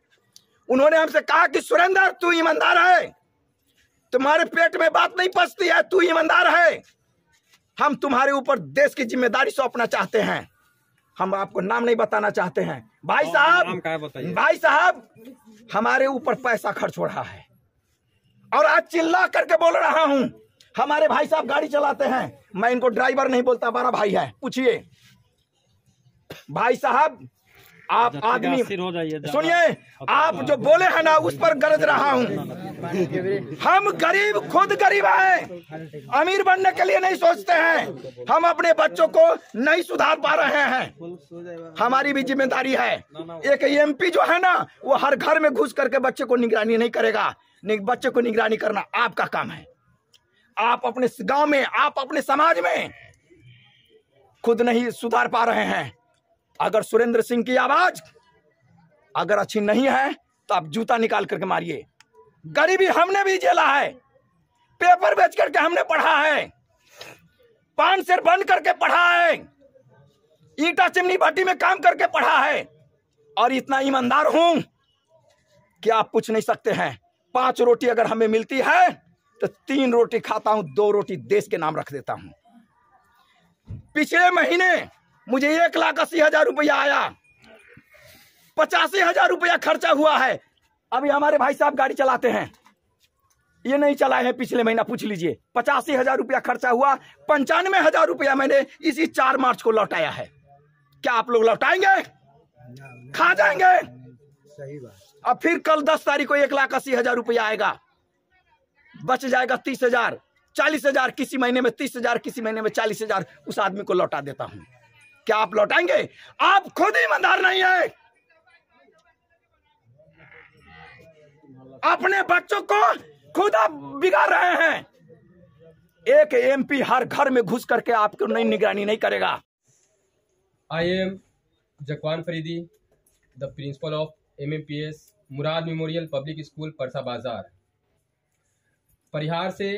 उन्होंने हमसे कहा कि सुरेंद्र तू ईमानदार है, तुम्हारे पेट में बात नहीं पचती है, तू ईमानदार है, हम तुम्हारे ऊपर देश की जिम्मेदारी सौंपना चाहते हैं। हम आपको नाम नहीं बताना चाहते हैं भाई साहब। भाई साहब, हमारे ऊपर पैसा खर्च हो रहा है, और आज चिल्ला करके बोल रहा हूं। हमारे भाई साहब गाड़ी चलाते हैं, मैं इनको ड्राइवर नहीं बोलता, हमारा भाई है, पूछिए। भाई साहब आप आदमी सुनिए, आप जो बोले हैं ना उस पर गरज रहा हूँ। हम गरीब खुद गरीब हैं, अमीर बनने के लिए नहीं सोचते हैं। हम अपने बच्चों को नहीं सुधार पा रहे हैं, हमारी भी जिम्मेदारी है। एक एमपी जो है ना वो हर घर में घुस करके बच्चे को निगरानी नहीं करेगा। बच्चे को निगरानी करना आपका काम है। आप अपने गांव में, आप अपने समाज में खुद नहीं सुधार पा रहे हैं। अगर सुरेंद्र सिंह की आवाज अगर अच्छी नहीं है तो आप जूता निकाल करके मारिए। गरीबी हमने भी झेला है, पेपर बेच करके हमने पढ़ा है, पान से बंद करके पढ़ा है, ईटा चिमनी भट्टी में काम करके पढ़ा है, और इतना ईमानदार हूं कि आप पूछ नहीं सकते हैं। 5 रोटी अगर हमें मिलती है तो 3 रोटी खाता हूं, 2 रोटी देश के नाम रख देता हूं। पिछले महीने मुझे 1,80,000 रुपया आया, 85,000 रुपया खर्चा हुआ है। अभी हमारे भाई साहब गाड़ी चलाते हैं, ये नहीं चलाए हैं पिछले महीना, पूछ लीजिए। 85,000 रुपया खर्चा हुआ, 95,000 रुपया मैंने इसी 4 मार्च को लौटाया है। क्या आप लोग लौटाएंगे? खा जाएंगे।
सही बात।
अब फिर कल 10 तारीख को 1,80,000 रुपया आएगा, बच जाएगा 30,000, 40,000, किसी महीने में 30,000, किसी महीने में 40,000 उस आदमी को लौटा देता हूं। क्या आप लौटाएंगे? आप खुद ईमानदार नहीं है। अपने बच्चों को खुद आप बिगाड़ रहे हैं। एक एमपी हर घर में घुस करके आपको नहीं निगरानी नहीं करेगा।
I am Zakwan Faridi, the principal of MMPS Murad memorial public school Parsa Bazar. परिहार से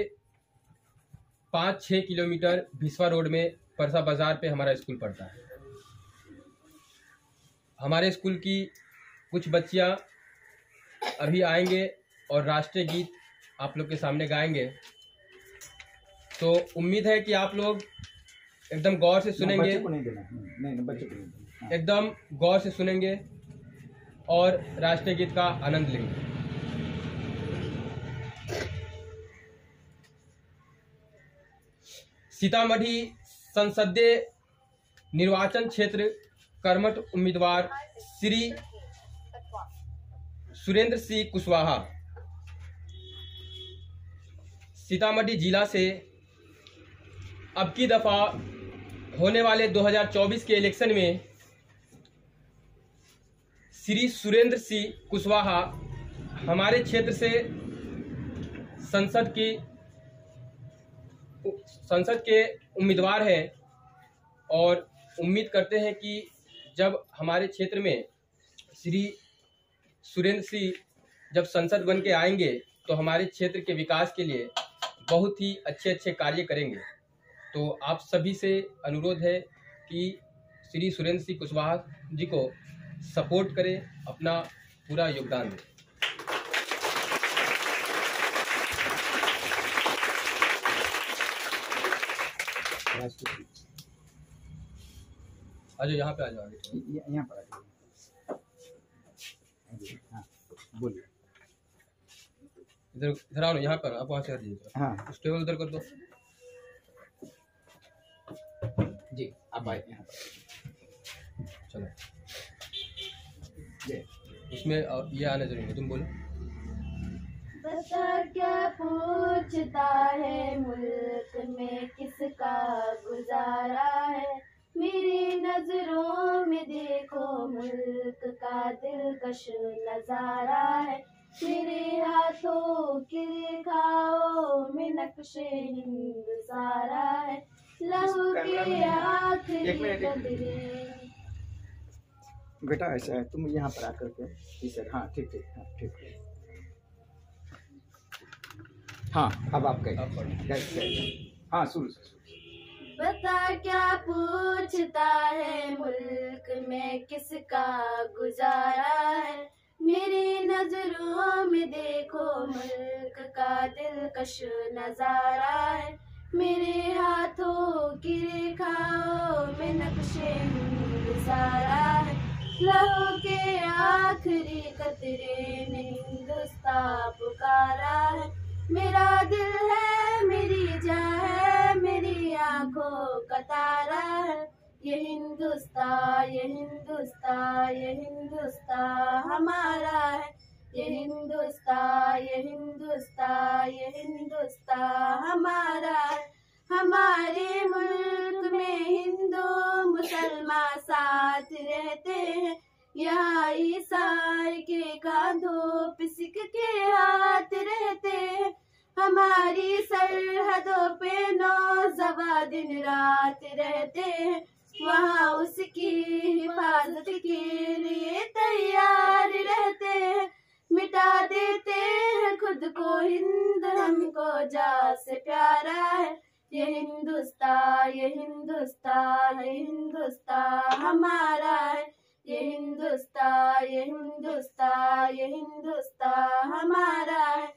5-6 किलोमीटर भिसवा रोड में परसा बाजार पे हमारा स्कूल पड़ता है। हमारे स्कूल की कुछ बच्चियां अभी आएंगे और राष्ट्रीय गीत आप लोग के सामने गाएंगे, तो उम्मीद है कि आप लोग एकदम गौर से सुनेंगे, एकदम गौर से सुनेंगे और राष्ट्रीय गीत का आनंद लेंगे। सीतामढ़ी संसदीय निर्वाचन क्षेत्र कर्मठ उम्मीदवार श्री सुरेंद्र सिंह कुशवाहा सीतामढ़ी जिला से अब की दफा होने वाले 2024 के इलेक्शन में श्री सुरेंद्र सिंह कुशवाहा हमारे क्षेत्र से संसद के उम्मीदवार हैं और उम्मीद करते हैं कि जब हमारे क्षेत्र में श्री सुरेंद्र सिंह जब संसद बन के आएंगे तो हमारे क्षेत्र के विकास के लिए बहुत ही अच्छे अच्छे कार्य करेंगे। तो आप सभी से अनुरोध है कि श्री सुरेंद्र सिंह कुशवाहा जी को सपोर्ट करें, अपना पूरा योगदान दें। आज यहाँ पे आ जाओ,
यहाँ पर बोलिए।
इधर आओ ना, यहाँ पर आप वहाँ से हट दीजिए।
हाँ,
उस टेबल उधर कर दो
जी, आप आए यहाँ पर।
चलो उसमें ये आना जरूरी है, तुम बोलो।
बता क्या पूछता है मुल्क में किसका गुजारा है, मेरी नजरों में देखो मुल्क का दिलकश नजारा है, मेरे हाथों की रेखाओं में नक्शे हिंद सारा है, लहू के आखिरी कतरे।
बेटा ऐसा है, तुम यहाँ पर आकर के सर, हाँ ठीक ठीक, हाँ ठीक ठीक, हाँ अब आप कहिए। हाँ शुरू से।
बता क्या पूछता है मुल्क में किसका गुजारा है, मेरी नजरों में देखो मुल्क का दिलकश नजारा है, मेरे हाथों की रेखाओं में नक्शे सारा है, लहू के आखिरी कतरे ने हिंदुस्तान पुकारा है, मेरा दिल है मेरी जान है मेरी आंखों का तारा है, ये हिंदुस्तान हिंदुस्तान, ये हिंदुस्तान, ये हिंदुस्तान हमारा है। ये हिंदुस्तान, ये हिंदुस्तान, ये हिंदुस्तान हमारा है। हमारे मुल्क में हिंदू मुसलमान साथ रहते हैं। यहाँ ईसाई के कांधों पे सिख के हाथ रहते हैं। हमारी सरहदों पे नौजवान दिन रात रहते हैं। वहाँ उसकी हिफाजत के लिए तैयार रहते हैं। मिटा देते हैं खुद को हिंद, हमको जान से प्यारा है। ये हिंदुस्तान, ये हिंदुस्तान, ये हिंदुस्तान हमारा है। ये हिंदुस्तान, ये हिंदुस्तान, ये हिंदुस्तान हमारा है।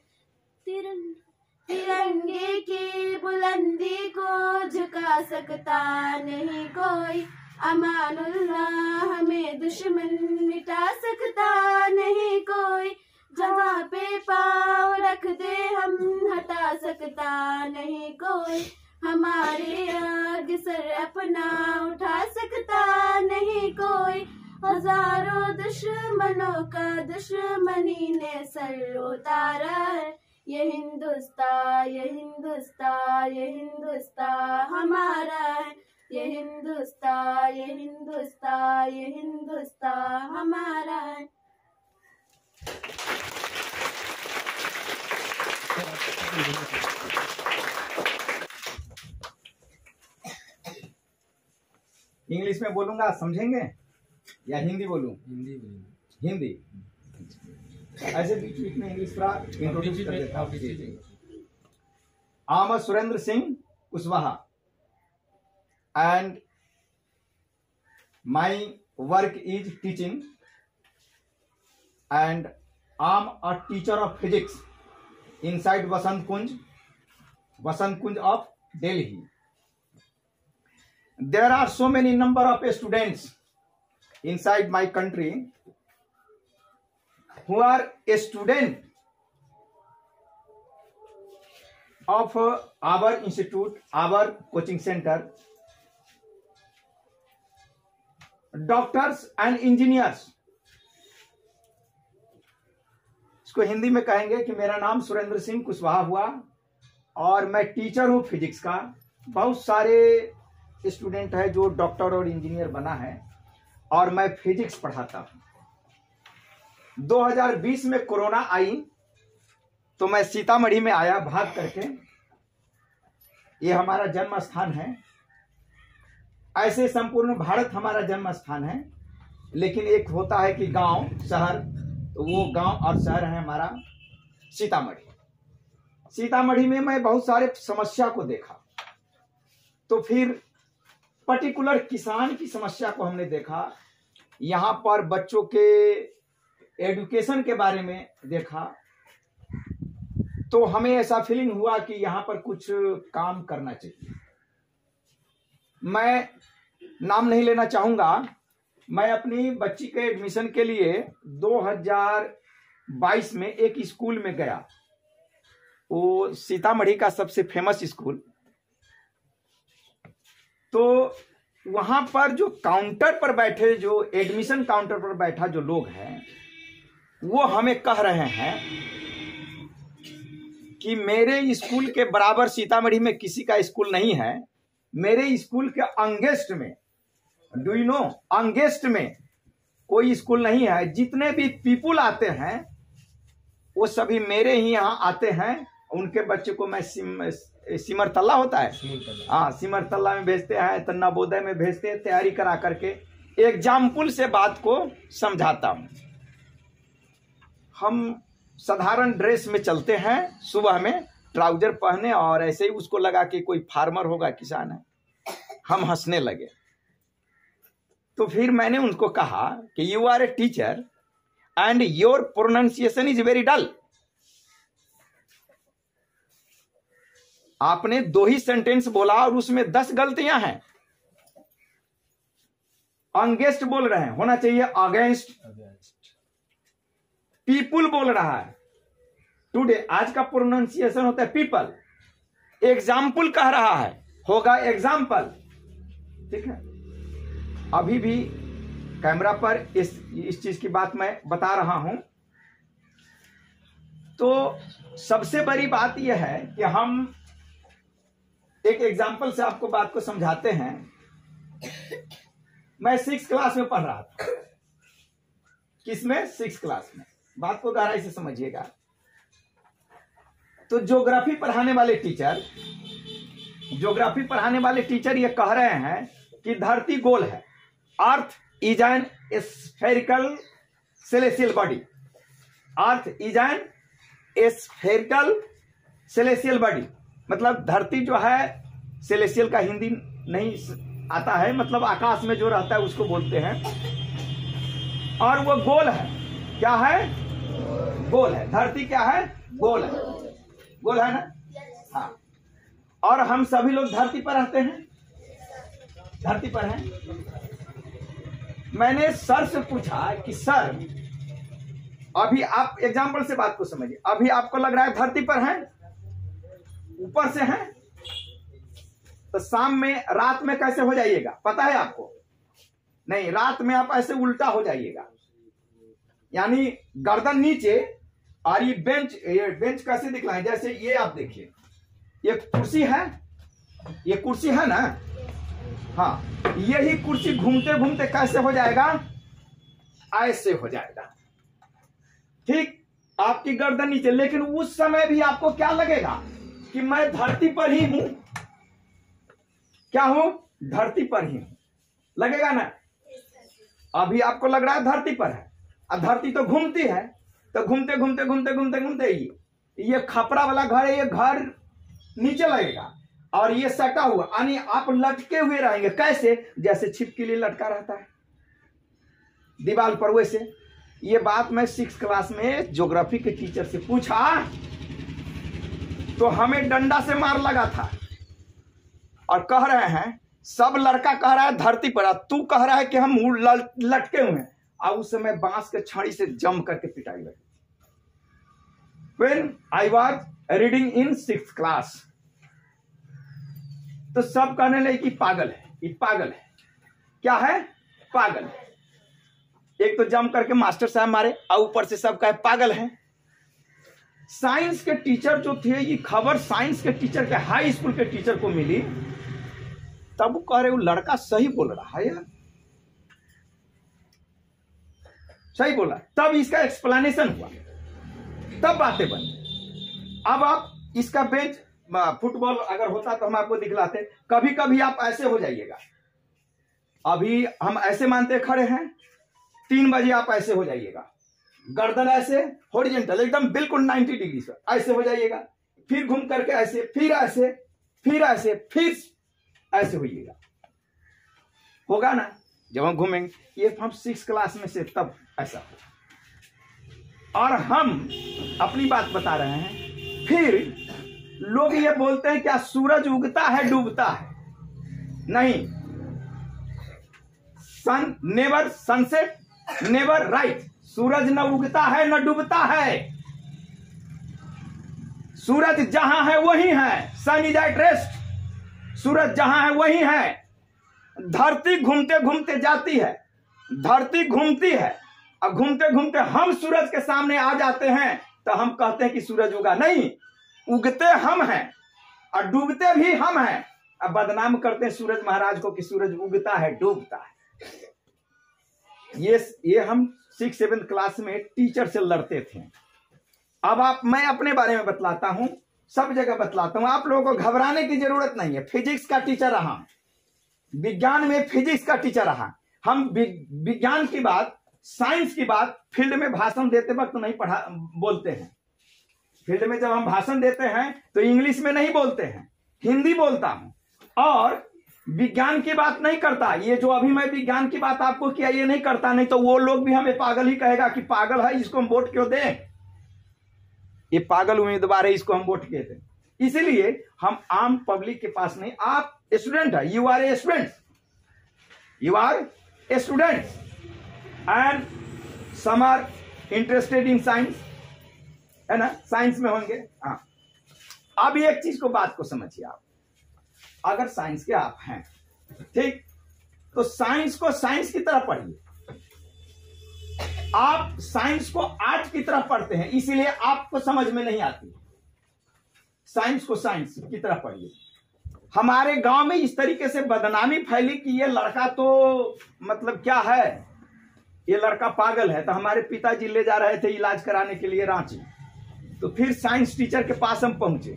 तिरंगे की बुलंदी को झुका सकता नहीं कोई। अमानुल्लाह हमें दुश्मन मिटा सकता नहीं कोई। जहाँ पे पाँव रख दे हम हटा सकता नहीं कोई। हमारे आगे सर अपना उठा सकता नहीं कोई। हजारों दुश्मनों का दुश्मनी ने सर उतारा है। ये हिंदुस्तान, ये हिंदुस्तान, ये हिंदुस्तान हमारा है। ये हिंदुस्तान, ये हिंदुस्तान, ये हिंदुस्तान हमारा है।
इंग्लिश में बोलूंगा, समझेंगे या हिंदी बोलूं? हिंदी ऐसे बीच बीच में इंग्लिश थोड़ा इंट्रोड्यूस कर देता हूं। I'm Surendra Singh Kushwaha and my work is teaching and I'm a teacher of physics inside Vasant Kunj of Delhi. There are so many number of students inside my country who are a student of our institute, our coaching center, doctors and engineers. इसको हिंदी में कहेंगे कि मेरा नाम सुरेंद्र सिंह कुशवाहा हुआ और मैं टीचर हूं फिजिक्स का। बहुत सारे स्टूडेंट है जो डॉक्टर और इंजीनियर बना है और मैं फिजिक्स पढ़ाता हूं। 2020 में कोरोना आई तो मैं सीतामढ़ी में आया भाग करके। ये हमारा जन्म स्थान है। ऐसे संपूर्ण भारत हमारा जन्म स्थान है, लेकिन एक होता है कि गांव शहर, तो वो गांव और शहर है हमारा सीतामढ़ी। सीतामढ़ी में मैं बहुत सारे समस्या को देखा, तो फिर पर्टिकुलर किसान की समस्या को हमने देखा। यहाँ पर बच्चों के एजुकेशन के बारे में देखा, तो हमें ऐसा फीलिंग हुआ कि यहाँ पर कुछ काम करना चाहिए। मैं नाम नहीं लेना चाहूंगा। मैं अपनी बच्ची के एडमिशन के लिए 2022 में एक स्कूल में गया, वो सीतामढ़ी का सबसे फेमस स्कूल। तो वहां पर जो काउंटर पर बैठे, जो एडमिशन काउंटर पर बैठा जो लोग हैं, वो हमें कह रहे हैं कि मेरे स्कूल के बराबर सीतामढ़ी में किसी का स्कूल नहीं है। मेरे स्कूल के अंगेस्ट में, डू यू नो, अंगेस्ट में कोई स्कूल नहीं है। जितने भी पीपुल आते हैं वो सभी मेरे ही यहाँ आते हैं। उनके बच्चे को मैं सिमरतल्ला होता है, हाँ, सिमरतल्ला में भेजते हैं, तो नवोदय में भेजते हैं, तैयारी करा करके एग्जाम्पल से बात को समझाता हूँ। हम साधारण ड्रेस में चलते हैं, सुबह में ट्राउजर पहने और ऐसे ही उसको लगा कि कोई फार्मर होगा, किसान है। हम हंसने लगे। तो फिर मैंने उनको कहा कि you are a teacher and your pronunciation is very dull. आपने 2 ही सेंटेंस बोला और उसमें 10 गलतियां हैं। अंगेस्ट बोल रहे हैं, होना चाहिए अगेंस्ट। पीपुल बोल रहा है, टुडे, आज का प्रोनाउंसिएशन होता है पीपल। एग्जाम्पल कह रहा है, होगा एग्जाम्पल, ठीक है। अभी भी कैमरा पर इस चीज की बात मैं बता रहा हूं। तो सबसे बड़ी बात यह है कि हम एक एग्जाम्पल से आपको बात को समझाते हैं। मैं 6 क्लास में पढ़ रहा था। किसमें? 6 क्लास में। बात को गहराई से समझिएगा। तो ज्योग्राफी पढ़ाने वाले टीचर ये कह रहे हैं कि धरती गोल है। Earth is an spherical celestial body. Earth is an spherical celestial body, मतलब धरती जो है, सेलेसियल का हिंदी नहीं आता है, मतलब आकाश में जो रहता है उसको बोलते हैं, और वो गोल है। क्या है? गोल है। धरती क्या है? गोल है। गोल है ना? हाँ। और हम सभी लोग धरती पर रहते हैं, धरती पर हैं। मैंने सर से पूछा कि सर, अभी आप एग्जाम्पल से बात को समझिए, अभी आपको लग रहा है धरती पर हैं, ऊपर से हैं, तो शाम में, रात में कैसे हो जाइएगा पता है आपको? नहीं, रात में आप ऐसे उल्टा हो जाइएगा, यानी गर्दन नीचे, और ये बेंच कैसे दिखलाएं? जैसे ये आप देखिए, ये कुर्सी है ना? हाँ, यही कुर्सी घूमते घूमते कैसे हो जाएगा? ऐसे हो जाएगा। ठीक, आपकी गर्दन नीचे। लेकिन उस समय भी आपको क्या लगेगा कि मैं धरती पर ही हूं। क्या हूं? धरती पर ही हूं, लगेगा ना? अभी आपको लग रहा है धरती पर है, और धरती तो घूमती है, तो घूमते घूमते घूमते घूमते घूमते ये खपरा वाला घर है, ये घर नीचे लगेगा, और ये सटा हुआ, यानी आप लटके हुए रहेंगे। कैसे? जैसे छिपकली लटका रहता है दीवार पर, वैसे। ये बात मैं 6 क्लास में ज्योग्राफी के टीचर से पूछा, तो हमें डंडा से मार लगा था। और कह रहे हैं, सब लड़का कह रहा है धरती पर, तू कह रहा है कि हम लटके हुए हैं। और उस समय बांस के छड़ी से जम करके पिटाई गई। When I was reading in 6th class, तो सब कहने लगे कि पागल है, ये पागल है। क्या है? पागल है। एक तो जम करके मास्टर साहब मारे, और ऊपर से सब कहे पागल है। साइंस के टीचर जो थे, ये खबर साइंस के टीचर के, हाई स्कूल के टीचर को मिली, तब वो कह रहे, वो लड़का सही बोल रहा है यार, सही बोला। तब इसका एक्सप्लेनेशन हुआ, तब बातें बनी। अब आप इसका बेंच, फुटबॉल अगर होता तो हम आपको दिखलाते। कभी कभी आप ऐसे हो जाइएगा, अभी हम ऐसे मानते खड़े हैं, 3 बजे आप ऐसे हो जाइएगा, गर्दन ऐसे हॉरिजॉन्टल एकदम बिल्कुल 90 डिग्री से ऐसे हो जाइएगा, फिर घूम करके ऐसे, फिर ऐसे, फिर ऐसे, फिर ऐसे होइएगा। होगा ना? जब हम घूमेंगे, ये हम 6 क्लास में से तब ऐसा हो। और हम अपनी बात बता रहे हैं। फिर लोग ये बोलते हैं क्या सूरज उगता है डूबता है? नहीं, sun never sunset never right. सूरज न उगता है न डूबता है, सूरज जहां है वही है। सन इज एट रेस्ट। सूरज जहां है वही है। धरती घूमते घूमते जाती है, धरती घूमती है, और घूमते घूमते हम सूरज के सामने आ जाते हैं, तो हम कहते हैं कि सूरज उगा। नहीं, उगते हम हैं और डूबते भी हम हैं। अब बदनाम करते हैं सूरज महाराज को कि सूरज उगता है डूबता है। ये हम 6-7 क्लास में टीचर से लड़ते थे। अब मैं अपने बारे में बतलाता हूं, सब जगह बतलाता हूं, आप लोगों को घबराने की जरूरत नहीं है। फिजिक्स का टीचर रहा, विज्ञान में फिजिक्स का टीचर रहा। हम विज्ञान की बात, साइंस की बात फील्ड में भाषण देते वक्त नहीं बोलते हैं। फील्ड में जब हम भाषण देते हैं तो इंग्लिश में नहीं बोलते हैं, हिंदी बोलता हूं। और विज्ञान की बात नहीं करता। ये जो अभी मैं विज्ञान की बात आपको किया, ये नहीं करता, नहीं तो वो लोग भी हमें पागल ही कहेगा कि पागल है, इसको हम वोट क्यों दें, ये पागल उम्मीदवार है, इसको हम वोट क्यों दें। इसीलिए हम आम पब्लिक के पास नहीं। आप स्टूडेंट है, you are a student, you are a student and some are interested in science, है ना, साइंस में होंगे। हाँ, अब एक चीज को, बात को समझिए आप। अगर साइंस के आप हैं, ठीक, तो साइंस को साइंस की तरह पढ़िए। आप साइंस को आर्ट की तरह पढ़ते हैं, इसीलिए आपको समझ में नहीं आती। साइंस को साइंस की तरह पढ़िए। हमारे गांव में इस तरीके से बदनामी फैली कि ये लड़का तो मतलब क्या है, ये लड़का पागल है। तो हमारे पिताजी ले जा रहे थे इलाज कराने के लिए रांची, तो फिर साइंस टीचर के पास हम पहुंचे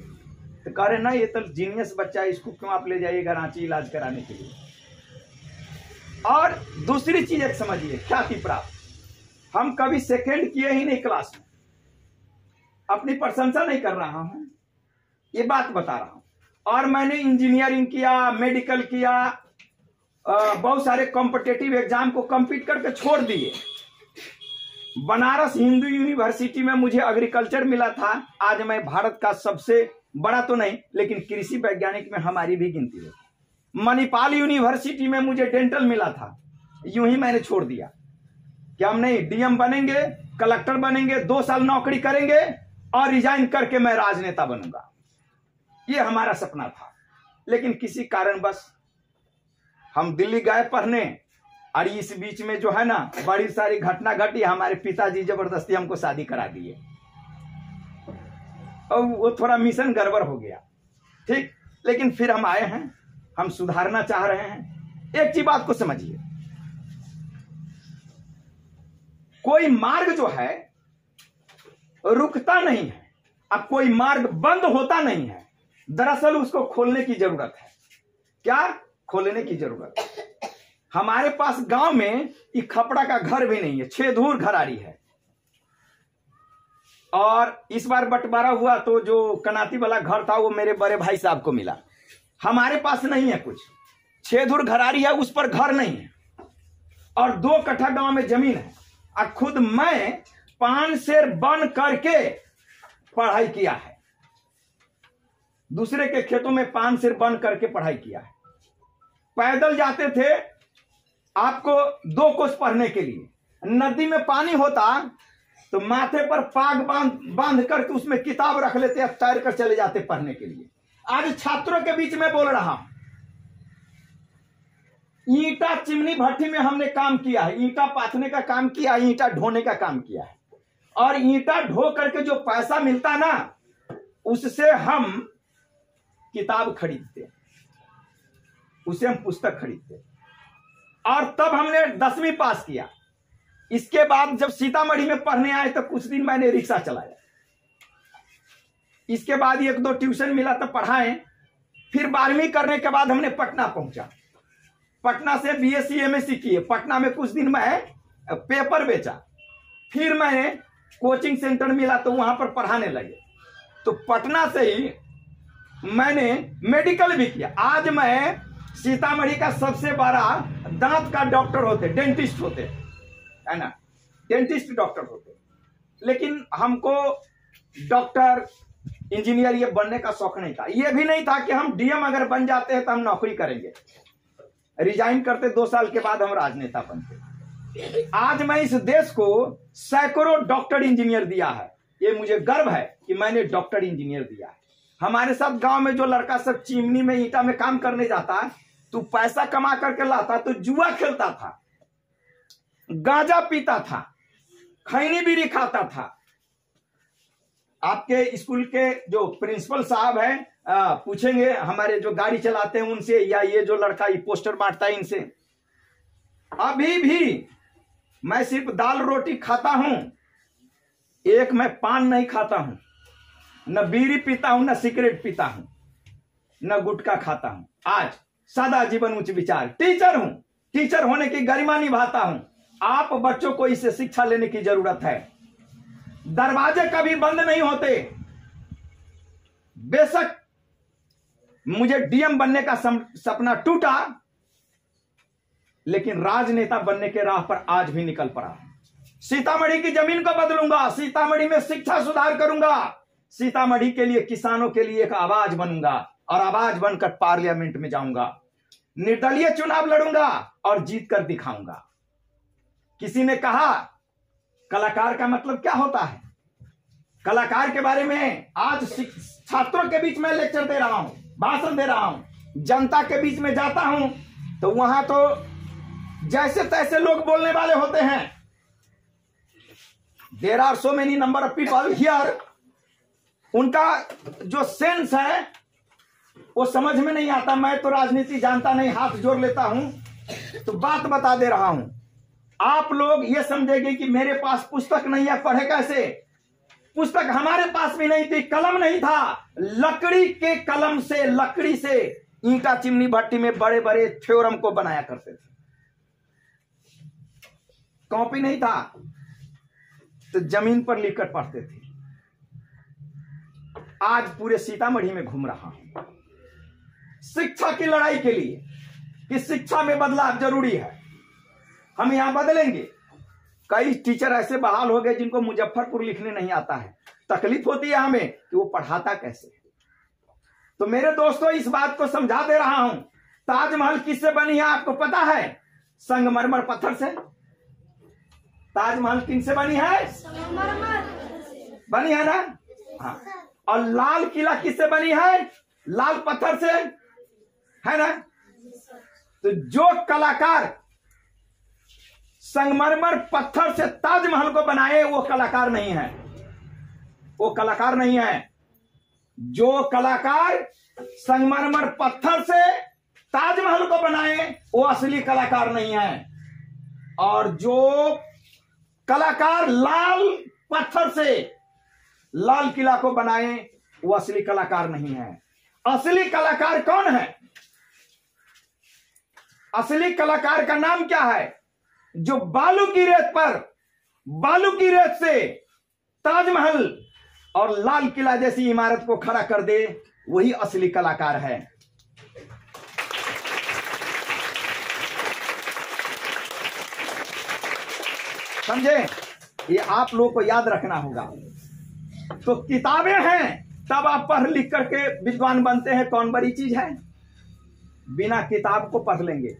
तो कह रहे ना ये तो जीनियस बच्चा है, इसको क्यों आप ले जाइएगा रांची इलाज कराने के लिए। और दूसरी चीज एक समझिए, ख्याति प्राप्त। हम कभी सेकंड किए ही नहीं क्लास में, अपनी प्रशंसा नहीं कर रहा हूं, ये बात बता रहा हूं। और मैंने इंजीनियरिंग किया, मेडिकल किया, बहुत सारे कॉम्पिटिटिव एग्जाम को कंप्लीट करके छोड़ दिए। बनारस हिंदू यूनिवर्सिटी में मुझे एग्रीकल्चर मिला था। आज मैं भारत का सबसे बड़ा तो नहीं लेकिन कृषि वैज्ञानिक में हमारी भी गिनती है। मणिपाल यूनिवर्सिटी में मुझे डेंटल मिला था, यूं ही मैंने छोड़ दिया कि हम नहीं, डीएम बनेंगे, कलेक्टर बनेंगे, 2 साल नौकरी करेंगे और रिजाइन करके मैं राजनेता बनूंगा, ये हमारा सपना था। लेकिन किसी कारणवश हम दिल्ली गए पढ़ने, और इस बीच में जो है ना बड़ी सारी घटना घटी। हमारे पिताजी जबरदस्ती हमको शादी करा दिए और वो थोड़ा मिशन गड़बड़ हो गया, ठीक। लेकिन फिर हम आए हैं, हम सुधारना चाह रहे हैं। एक चीज बात को समझिए, कोई मार्ग जो है रुकता नहीं है, अब कोई मार्ग बंद होता नहीं है। दरअसल उसको खोलने की जरूरत है। क्या खोलने की जरूरत है? हमारे पास गांव में एक खपड़ा का घर भी नहीं है, 6 धूर घरारी है। और इस बार बंटवारा हुआ तो जो कनाती वाला घर था वो मेरे बड़े भाई साहब को मिला। हमारे पास नहीं है कुछ, 6 धूर घरारी है, उस पर घर नहीं है और 2 कट्ठा गांव में जमीन है। और खुद मैं 5 शेर बन करके पढ़ाई किया है, दूसरे के खेतों में 5 शेर बन करके पढ़ाई किया है। पैदल जाते थे आपको 2 कोस पढ़ने के लिए। नदी में पानी होता तो माथे पर पाग बांध करके उसमें किताब रख लेते, तैर कर चले जाते पढ़ने के लिए। आज छात्रों के बीच में बोल रहा हूं, ईंटा चिमनी भट्टी में हमने काम किया है, ईंटा पाथने का काम किया है, ईंटा ढोने का काम किया है। और ईंटा ढो करके जो पैसा मिलता ना, उससे हम किताब खरीदते, उससे हम पुस्तक खरीदते। और तब हमने 10वीं पास किया। इसके बाद जब सीतामढ़ी में पढ़ने आए तो कुछ दिन मैंने रिक्शा चलाया। इसके बाद 1-2 ट्यूशन मिला तो पढ़ाए। फिर 12वीं करने के बाद हमने पटना पहुंचा, पटना से बीएससी एमएससी किए। पटना में कुछ दिन मैं पेपर बेचा, फिर मैंने कोचिंग सेंटर मिला तो वहां पर पढ़ाने लगे। तो पटना से ही मैंने मेडिकल भी किया। आज मैं सीतामढ़ी का सबसे बड़ा दांत का डॉक्टर होते, डेंटिस्ट होते, है ना, डेंटिस्ट डॉक्टर होते। लेकिन हमको डॉक्टर इंजीनियर ये बनने का शौक नहीं था। ये भी नहीं था कि हम डीएम अगर बन जाते हैं तो हम नौकरी करेंगे। रिजाइन करते 2 साल के बाद हम राजनेता बनते। आज मैं इस देश को सैकड़ों डॉक्टर इंजीनियर दिया है। ये मुझे गर्व है कि मैंने डॉक्टर इंजीनियर दिया है। हमारे साथ गांव में जो लड़का सब चिमनी में ईंटा में काम करने जाता, तो पैसा कमा करके लाता तो जुआ खेलता था, गांजा पीता था, खैनी बीड़ी खाता था। आपके स्कूल के जो प्रिंसिपल साहब हैं पूछेंगे हमारे जो गाड़ी चलाते हैं उनसे, या ये जो लड़का ये पोस्टर बांटता है इनसे। अभी भी मैं सिर्फ दाल रोटी खाता हूं, एक मैं पान नहीं खाता हूं, न बीड़ी पीता हूं, न सिगरेट पीता हूं, न गुटखा खाता हूं। आज सादा जीवन उच्च विचार, टीचर हूं, टीचर होने की गरिमा निभाता हूं। आप बच्चों को इससे शिक्षा लेने की जरूरत है। दरवाजे कभी बंद नहीं होते। बेशक मुझे डीएम बनने का सपना टूटा, लेकिन राजनेता बनने के राह पर आज भी निकल पड़ा। सीतामढ़ी की जमीन को बदलूंगा, सीतामढ़ी में शिक्षा सुधार करूंगा, सीतामढ़ी के लिए किसानों के लिए एक आवाज बनूंगा और आवाज बनकर पार्लियामेंट में जाऊंगा, निर्दलीय चुनाव लड़ूंगा और जीत कर दिखाऊंगा। किसी ने कहा कलाकार का मतलब क्या होता है? कलाकार के बारे में आज छात्रों के बीच में लेक्चर दे रहा हूं, भाषण दे रहा हूं, जनता के बीच में जाता हूं तो वहां तो जैसे तैसे लोग बोलने वाले होते हैं। There are so many number of people here, उनका जो सेंस है वो समझ में नहीं आता। मैं तो राजनीति जानता नहीं, हाथ जोड़ लेता हूं, तो बात बता दे रहा हूं। आप लोग ये समझेंगे कि मेरे पास पुस्तक नहीं है, पढ़े कैसे? पुस्तक हमारे पास भी नहीं थी, कलम नहीं था। लकड़ी के कलम से, लकड़ी से ईंटा चिमनी भट्टी में बड़े बड़े थ्योरम को बनाया करते थे। कॉपी नहीं था तो जमीन पर लिखकर पढ़ते थे। आज पूरे सीतामढ़ी में घूम रहा हूं शिक्षा की लड़ाई के लिए कि शिक्षा में बदलाव जरूरी है। हम यहां बदलेंगे। कई टीचर ऐसे बहाल हो गए जिनको मुजफ्फरपुर लिखने नहीं आता है। तकलीफ होती है हमें कि वो पढ़ाता कैसे। तो मेरे दोस्तों, इस बात को समझा दे रहा हूं। ताजमहल किससे बनी है आपको पता है? संगमरमर पत्थर से। ताजमहल किनसे बनी है? बनी है ना? हाँ। और लाल किला किससे बनी है? लाल पत्थर से, है ना? तो जो कलाकार संगमरमर पत्थर से ताजमहल को बनाए वो कलाकार नहीं है, वो कलाकार नहीं है। जो कलाकार संगमरमर पत्थर से ताजमहल को बनाए वो असली कलाकार नहीं है। और जो कलाकार लाल पत्थर से लाल किला को बनाए वो असली कलाकार नहीं है। असली कलाकार कौन है? असली कलाकार का नाम क्या है? जो बालू की रेत पर, बालू की रेत से ताजमहल और लाल किला जैसी इमारत को खड़ा कर दे, वही असली कलाकार है। समझे? ये आप लोग को याद रखना होगा। तो किताबें हैं तब आप पढ़ लिख करके विद्वान बनते हैं, कौन बड़ी चीज है? बिना किताब को पढ़ लेंगे,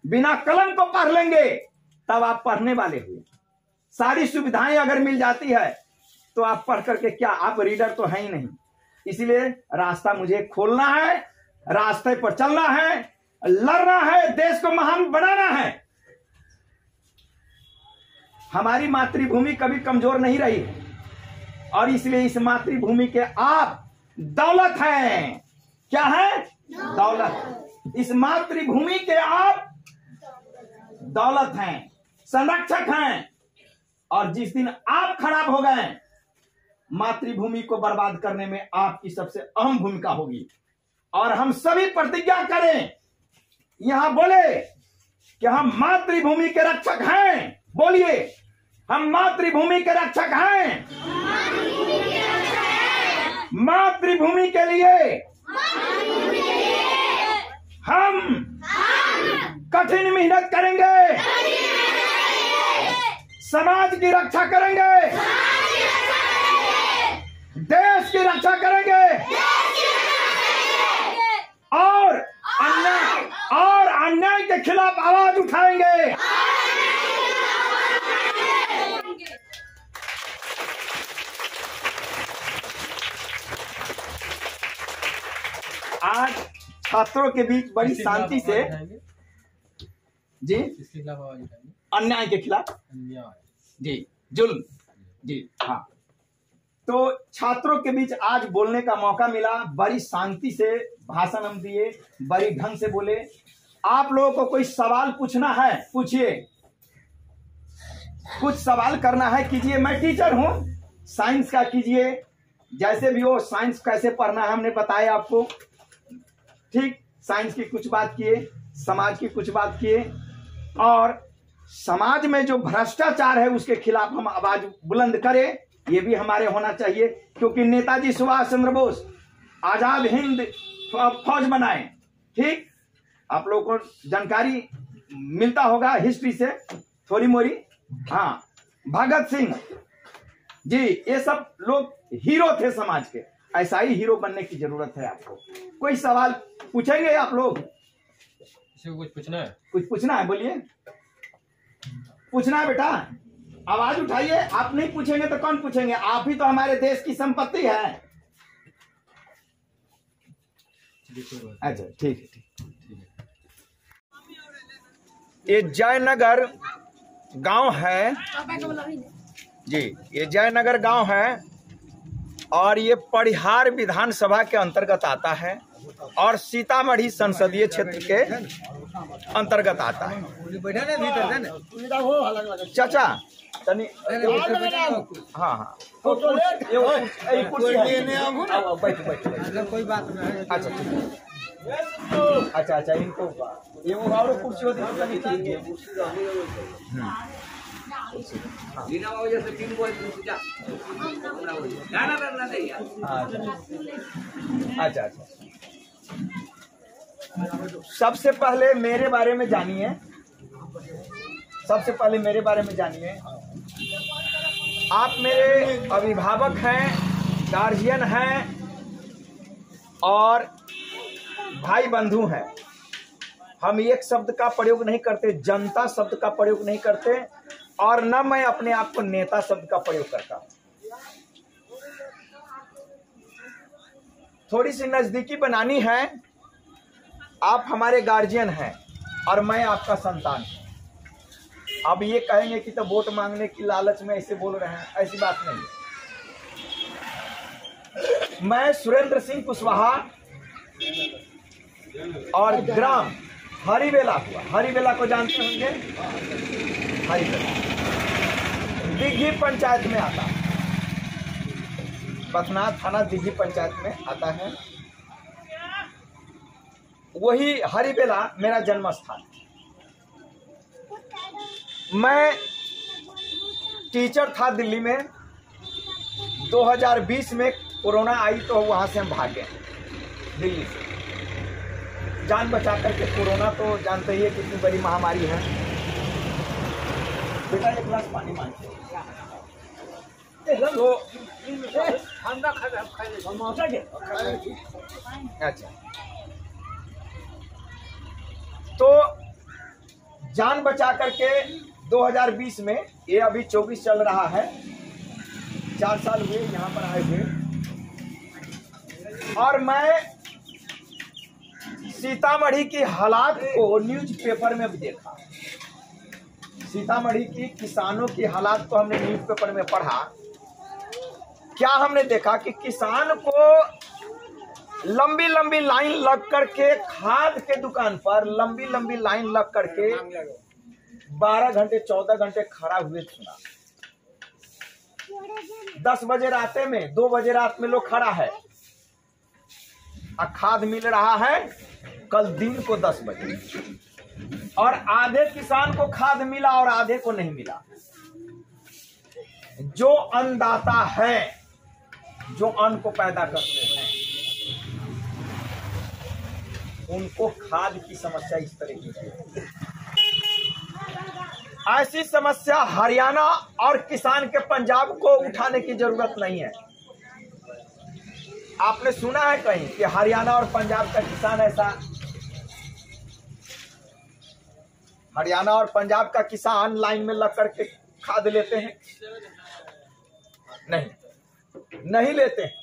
बिना कलम को पढ़ लेंगे, तब आप पढ़ने वाले हुए। सारी सुविधाएं अगर मिल जाती है तो आप पढ़ करके क्या, आप रीडर तो है ही नहीं। इसलिए रास्ता मुझे खोलना है, रास्ते पर चलना है, लड़ना है, देश को महान बनाना है। हमारी मातृभूमि कभी कमजोर नहीं रही है और इसलिए इस मातृभूमि के आप दौलत हैं। क्या है? दौलत। इस मातृभूमि के आप दौलत हैं, संरक्षक हैं। और जिस दिन आप खराब हो गए, मातृभूमि को बर्बाद करने में आपकी सबसे अहम भूमिका होगी। और हम सभी प्रतिज्ञा करें, यहां बोले कि हम मातृभूमि के रक्षक हैं। बोलिए, हम मातृभूमि के रक्षक हैं। मातृभूमि के लिए हम कठिन मेहनत करेंगे, समाज की रक्षा करेंगे, देश की रक्षा करेंगे और अन्याय के खिलाफ आवाज उठाएंगे। आज छात्रों के बीच बड़ी शांति से जी अन्याय के खिलाफ जी जुल्म जी हाँ, तो छात्रों के बीच आज बोलने का मौका मिला। बड़ी शांति से भाषण हम दिए, बड़ी ढंग से बोले। आप लोगों को कोई सवाल पूछना है पूछिए, कुछ सवाल करना है कीजिए। मैं टीचर हूं, साइंस का कीजिए, जैसे भी हो। साइंस कैसे पढ़ना है हमने बताया आपको, ठीक? साइंस की कुछ बात किए, समाज की कुछ बात किए, और समाज में जो भ्रष्टाचार है उसके खिलाफ हम आवाज बुलंद करें, ये भी हमारे होना चाहिए। क्योंकि नेताजी सुभाष चंद्र बोस आजाद हिंद फौज बनाए, ठीक? आप लोगों को जानकारी मिलता होगा हिस्ट्री से थोड़ी मोरी। हाँ, भगत सिंह जी, ये सब लोग हीरो थे समाज के। ऐसा ही हीरो बनने की जरूरत है आपको। कोई सवाल पूछेंगे आप लोग?
कुछ पूछना है?
कुछ पूछना है, बोलिए। पूछना है बेटा, आवाज उठाइए। आप नहीं पूछेंगे तो कौन पूछेंगे? आप ही तो हमारे देश की संपत्ति है। अच्छा, ठीक है, ठीक। ये जयनगर गांव है जी, ये जयनगर गांव है और ये परिहार विधानसभा के अंतर्गत आता है और सीतामढ़ी संसदीय क्षेत्र के अंतर्गत आता है। चाचा तनी हाँ हाँ
कोई बात नहीं।
अच्छा अच्छा इनको ये वो और कुर्सी होती है तनी ठीक है। अच्छा अच्छा सबसे पहले मेरे बारे में जानिए, सबसे पहले मेरे बारे में जानिए। आप मेरे अभिभावक हैं, गार्जियन हैं और भाई बंधु हैं। हम एक शब्द का प्रयोग नहीं करते, जनता शब्द का प्रयोग नहीं करते और न मैं अपने आप को नेता शब्द का प्रयोग करता हूं। थोड़ी सी नजदीकी बनानी है। आप हमारे गार्जियन हैं और मैं आपका संतान हूं। अब ये कहेंगे कि तो वोट मांगने की लालच में ऐसे बोल रहे हैं, ऐसी बात नहीं है। मैं सुरेंद्र सिंह कुशवाहा और ग्राम हरिबेला हुआ, हरिबेला को जानते होंगे, हरिबेला दिघी पंचायत में आता है, बथनाथ थाना दिघी पंचायत में आता है। वही हरिबेला मेरा जन्म स्थान। मैं टीचर था दिल्ली में। 2020 में कोरोना आई तो वहां से हम भागे दिल्ली से, जान बचा करके। कोरोना तो जानते ही है कितनी बड़ी महामारी है। बेटा एक गिलास पानी मांगते तो अच्छा, तो जान बचा करके 2020 में, ये अभी 24 चल रहा है, 4 साल हुए यहाँ पर आए हुए। और मैं सीतामढ़ी की हालात को न्यूज़पेपर में भी देखा। सीतामढ़ी की किसानों की हालात को हमने न्यूज़पेपर में पढ़ा। क्या हमने देखा कि किसान को लंबी लंबी लाइन लग करके, खाद के दुकान पर लंबी लंबी लाइन लग करके 12 घंटे 14 घंटे खड़ा हुए सुना। 10 बजे रात में, 2 बजे रात में लोग खड़ा है और खाद मिल रहा है कल दिन को 10 बजे। और आधे किसान को खाद मिला और आधे को नहीं मिला। जो अन्नदाता है, जो अन्न को पैदा करते हैं, उनको खाद की समस्या इस तरह की है। ऐसी समस्या हरियाणा और किसान के पंजाब को उठाने की जरूरत नहीं है। आपने सुना है कहीं कि हरियाणा और पंजाब का किसान ऐसा, हरियाणा और पंजाब का किसान लाइन में लग करके खाद लेते हैं? नहीं लेते हैं।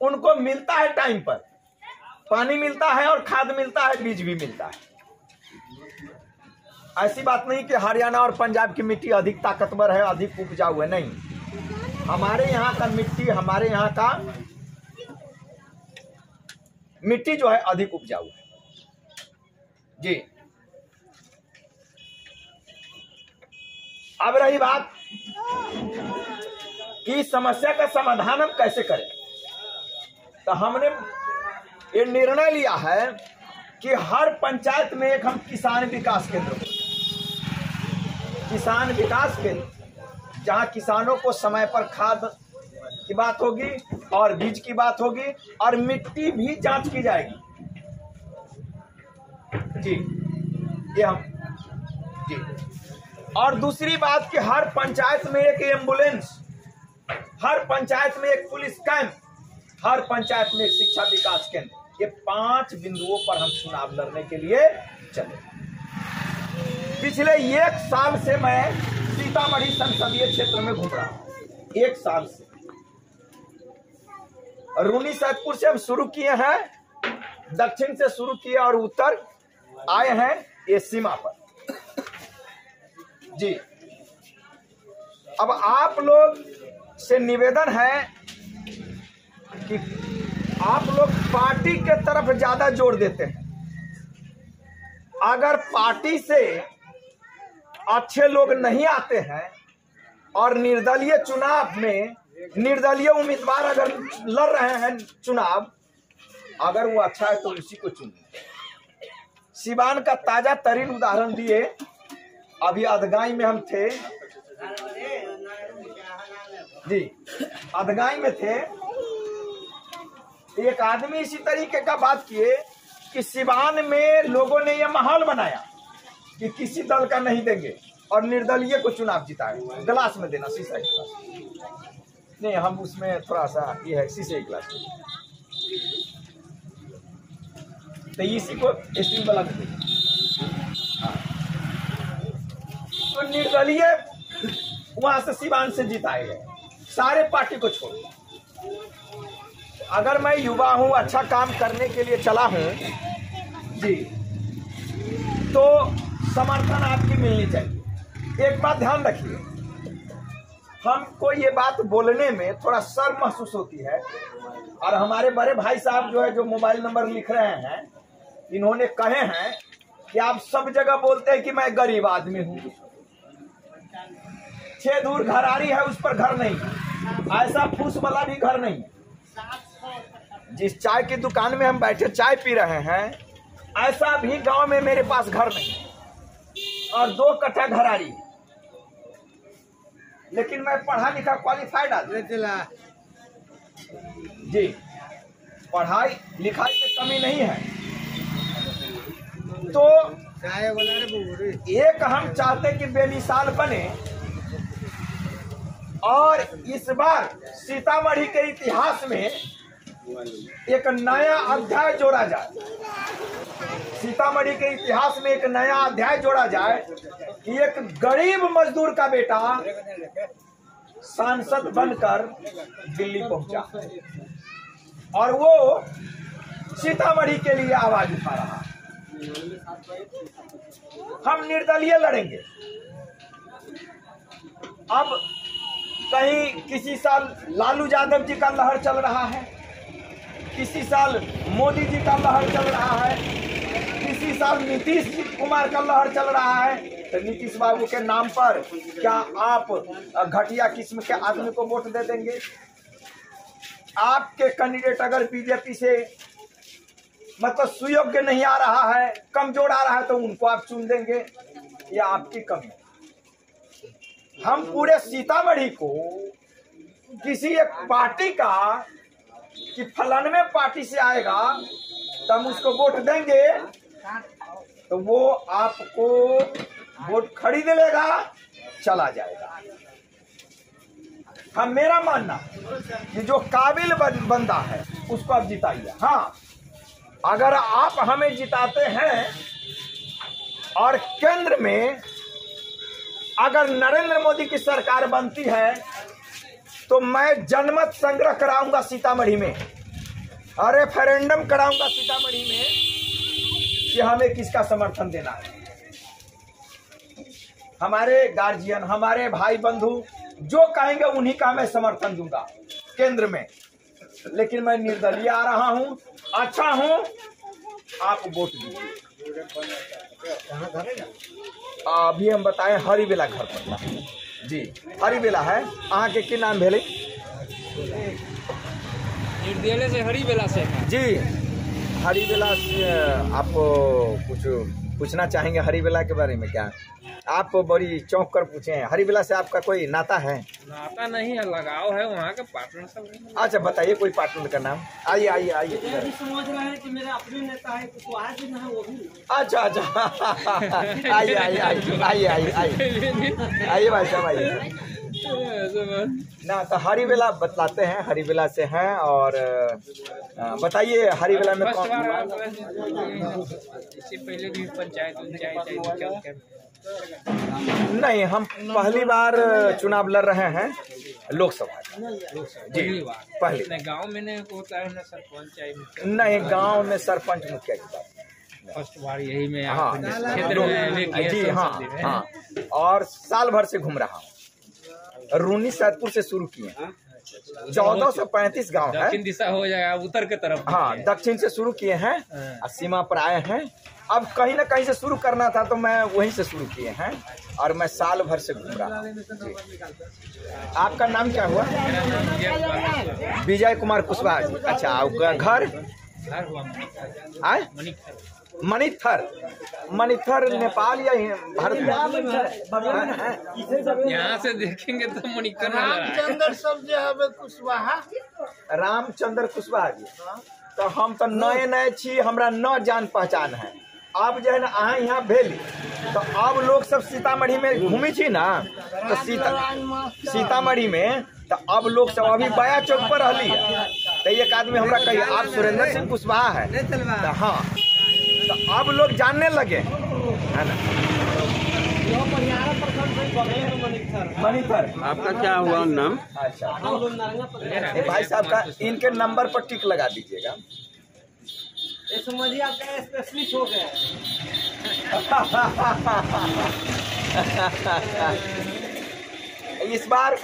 उनको मिलता है टाइम पर, पानी मिलता है और खाद मिलता है, बीज भी मिलता है। ऐसी बात नहीं कि हरियाणा और पंजाब की मिट्टी अधिक ताकतवर है, अधिक उपजाऊ है, नहीं। हमारे यहाँ का मिट्टी, हमारे यहाँ का मिट्टी जो है अधिक उपजाऊ है जी। अब रही बात कि समस्या का समाधान हम कैसे करें, तो हमने ये निर्णय लिया है कि हर पंचायत में एक हम किसान विकास केंद्र, किसान विकास केंद्र, जहां किसानों को समय पर खाद की बात होगी और बीज की बात होगी और मिट्टी भी जांच की जाएगी जी। ये हम जी। और दूसरी बात कि हर पंचायत में एक एम्बुलेंस, हर पंचायत में एक पुलिस कैंप, हर पंचायत में एक शिक्षा विकास केंद्र। ये 5 बिंदुओं पर हम चुनाव लड़ने के लिए चले। पिछले 1 साल से मैं सीतामढ़ी संसदीय क्षेत्र में घूम रहा हूं। 1 साल से रूनी सैदपुर से हम शुरू किए हैं, दक्षिण से शुरू किए और उत्तर आए हैं ये सीमा पर जी। अब आप लोग से निवेदन है कि आप लोग पार्टी के तरफ ज्यादा जोर देते हैं। अगर पार्टी से अच्छे लोग नहीं आते हैं और निर्दलीय चुनाव में निर्दलीय उम्मीदवार अगर लड़ रहे हैं चुनाव, अगर वो अच्छा है तो उसी को चुनिए। सिवान का ताजा तरीन उदाहरण दिए, अभी अधगाई में हम थे जी, अधगाई में थे, एक आदमी इसी तरीके का बात किए कि सिवान में लोगों ने यह माहौल बनाया कि किसी दल का नहीं देंगे और निर्दलीय को चुनाव जिताए। गिलास में देना, शीशा के गिलास नहीं, हम उसमें थोड़ा सा ये है शीशे के गिलास, तो इसी को स्टील वाला में देंगे। तो निर्दलीय वहां से सिवान से जिताए गए, सारे पार्टी को छोड़। अगर मैं युवा हूं, अच्छा काम करने के लिए चला हूं जी, तो समर्थन आपकी मिलनी चाहिए। एक बात ध्यान रखिए, हमको ये बात बोलने में थोड़ा शर्म महसूस होती है, और हमारे बड़े भाई साहब जो है, जो मोबाइल नंबर लिख रहे हैं, इन्होंने कहे हैं कि आप सब जगह बोलते हैं कि मैं गरीब आदमी हूं, 6 दूर घरारी है उस पर घर नहीं, ऐसा फूस वाला भी घर नहीं। जिस चाय की दुकान में हम बैठे चाय पी रहे हैं, ऐसा भी गांव में मेरे पास घर नहीं, और 2 कट्ठा घरारी, लेकिन मैं पढ़ा लिखा क्वालिफाइड आदमी जी, पढ़ाई लिखाई में कमी नहीं है। तो एक हम चाहते कि बेमिसाल बने, और इस बार सीतामढ़ी के इतिहास में एक नया अध्याय जोड़ा जाए। सीतामढ़ी के इतिहास में एक नया अध्याय जोड़ा जाए कि एक गरीब मजदूर का बेटा सांसद बनकर दिल्ली पहुंचा, और वो सीतामढ़ी के लिए आवाज उठा रहा। हम निर्दलीय लड़ेंगे। अब कहीं किसी साल लालू यादव जी का लहर चल रहा है, किसी साल मोदी जी का लहर चल रहा है, किसी साल नीतीश कुमार का लहर चल रहा है। तो नीतीश बाबू के नाम पर क्या आप घटिया किस्म के आदमी को वोट दे देंगे? आपके कैंडिडेट अगर बीजेपी से मतलब सुयोग्य नहीं आ रहा है, कमजोर आ रहा है, तो उनको आप चुन देंगे? या आपकी कमी? हम पूरे सीतामढ़ी को किसी एक पार्टी का कि फलानवे पार्टी से आएगा तो हम उसको वोट देंगे, तो वो आपको वोट खरीद लेगा, चला जाएगा। हम मेरा मानना कि जो काबिल बंदा है उसको आप जिताइए। हाँ, अगर आप हमें जिताते हैं और केंद्र में अगर नरेंद्र मोदी की सरकार बनती है, तो मैं जनमत संग्रह कराऊंगा सीतामढ़ी में, और रेफरेंडम कराऊंगा सीतामढ़ी में कि हमें किसका समर्थन देना है। हमारे गार्जियन, हमारे भाई बंधु जो कहेंगे उन्हीं का मैं समर्थन दूंगा केंद्र में। लेकिन मैं निर्दलीय आ रहा हूं, अच्छा हूं, आप वोट दीजिए। अभी हम बताएं हरिबेला घर पड़ता है जी, हरिबेला है। अहाँ के की नाम भेले?
निर्दलीय से हरिबेला से
जी। हरिबेला से आप कुछ पूछना चाहेंगे हरिबेला के बारे में? क्या आप बड़ी चौंक कर पूछे हैं? हरिबेला से आपका कोई नाता है?
नाता नहीं है, लगाव है, वहाँ का पार्टनर सब।
अच्छा बताइए कोई पार्टनर का नाम। आइए आइए आइए।
समझ रहे हैं कि मेरे अपने नेता है, कुछ आज भी ना वो भी।
अच्छा अच्छा आइए आइए आइए आइए आइए आइए भाई साहब आइए ना। तो हरिबेला बतलाते हैं, हरिबेला से हैं। और बताइए हरिबेला में कौन?
इससे पहले भी पंचायत
नहीं, हम पहली बार चुनाव लड़ रहे हैं लोकसभा जी। पहले
गांव में नहीं होता है ना सरपंच?
नहीं, गांव में सरपंच मुखिया की बात
फर्स्ट बार यही में
हाँ
क्षेत्र में
जी हाँ हाँ, और साल भर से घूम रहा हूँ। रूनी सैदपुर से शुरू किए, 1435 गांव है।
दक्षिण दिशा हो जाएगा, उत्तर के तरफ।
हाँ, दक्षिण से शुरू किए हैं और सीमा पर आए हैं। अब कहीं ना कहीं से शुरू करना था तो मैं वहीं से शुरू किए हैं और मैं साल भर से घूम रहा हूँ। आपका नाम क्या हुआ? विजय कुमार कुशवाहा जी। अच्छा, आपका घर? मणिथर। मणिथर नेपाल या भारत में?
यहाँ से देखेंगे तो मणिथर
रामचंद्र सब जो है कुशवाहा।
रामचंद्र कुशवाहा जी। तो हम तो नए नए छी, हमरा न जान पहचान है। अब जो है ना अहाँ यहाँ भेली तो अब लोग सब सीतामढ़ी में घूमी छी ना, तो सीतामढ़ी में तो अब लोग सब अभी बया चौक पर रहली है। तो एक आदमी हमरा कही आप सुरेंद्र सिंह कुशवाहा है, तो हाँ, तो अब लोग जानने लगे है ना। मणिथर।
आपका क्या हुआ नाम?
अच्छा, भाई साहब का इनके नंबर पर टिक लगा दीजिएगा।
ये समझिए आपका स्पेशलिस्ट हो गया।
इस बार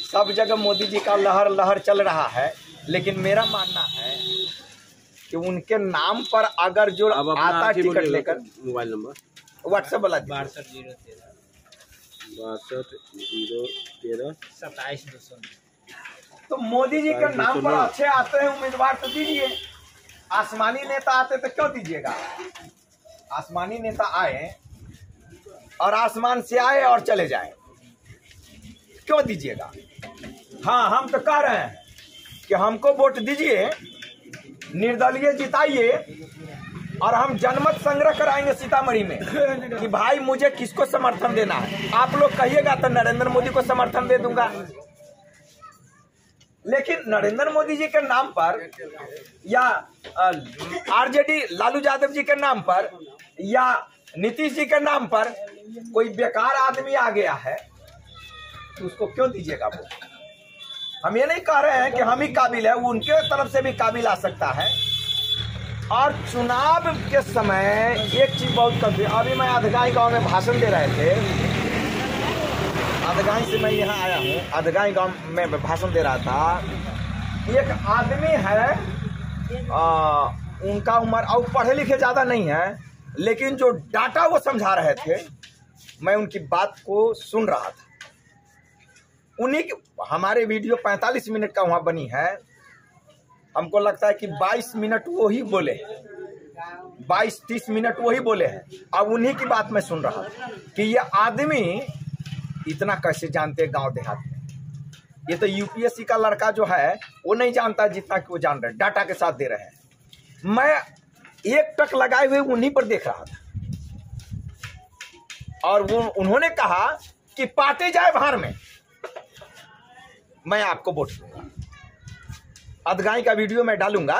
सब जगह मोदी जी का लहर लहर चल रहा है, लेकिन मेरा मानना है कि उनके नाम पर अगर जो आता टिकट लेकर,
मोबाइल नंबर
व्हाट्सएप वाला
62
तो मोदी जी के नाम पर अच्छे आते हैं उम्मीदवार तो दीजिए। आसमानी नेता आते तो क्यों दीजिएगा? आसमानी नेता आए और आसमान से आए और चले जाए, क्यों दीजिएगा? हाँ, हम तो कह रहे हैं कि हमको वोट दीजिए, निर्दलीय जिताइए और हम जनमत संग्रह कराएंगे सीतामढ़ी में कि भाई मुझे किसको समर्थन देना है। आप लोग कहिएगा तो नरेंद्र मोदी को समर्थन दे दूंगा, लेकिन नरेंद्र मोदी जी के नाम पर या आरजेडी लालू यादव जी के नाम पर या नीतीश जी के नाम पर कोई बेकार आदमी आ गया है तो उसको क्यों दीजिएगा वो? हम ये नहीं कह रहे हैं कि हम ही काबिल है, वो उनके तरफ से भी काबिल आ सकता है। और चुनाव के समय एक चीज बहुत कम, अभी मैं अधगाई गांव में भाषण दे रहे थे, अधगाई से मैं यहाँ आया हूँ, अधगाई गांव में भाषण दे रहा था। एक आदमी है, उनका उम्र और पढ़े लिखे ज़्यादा नहीं है, लेकिन जो डाटा वो समझा रहे थे मैं उनकी बात को सुन रहा था। उन्हीं की हमारे वीडियो 45 मिनट का वहाँ बनी है, हमको लगता है कि 22 मिनट वो ही बोले, 22-30 मिनट वो ही बोले हैं। अब उन्हीं की बात मैं सुन रहा था कि ये आदमी इतना कैसे जानते हैं गांव देहात में। ये तो यूपीएससी का लड़का जो है वो नहीं जानता जितना कि वो जान रहे, डाटा के साथ दे रहे हैं। मैं एक टक लगाए हुए उन्हीं पर देख रहा था और वो उन्होंने कहा कि पाटे जाए बाहर में, मैं आपको वोट दूंगा। अधगाई का वीडियो मैं डालूंगा,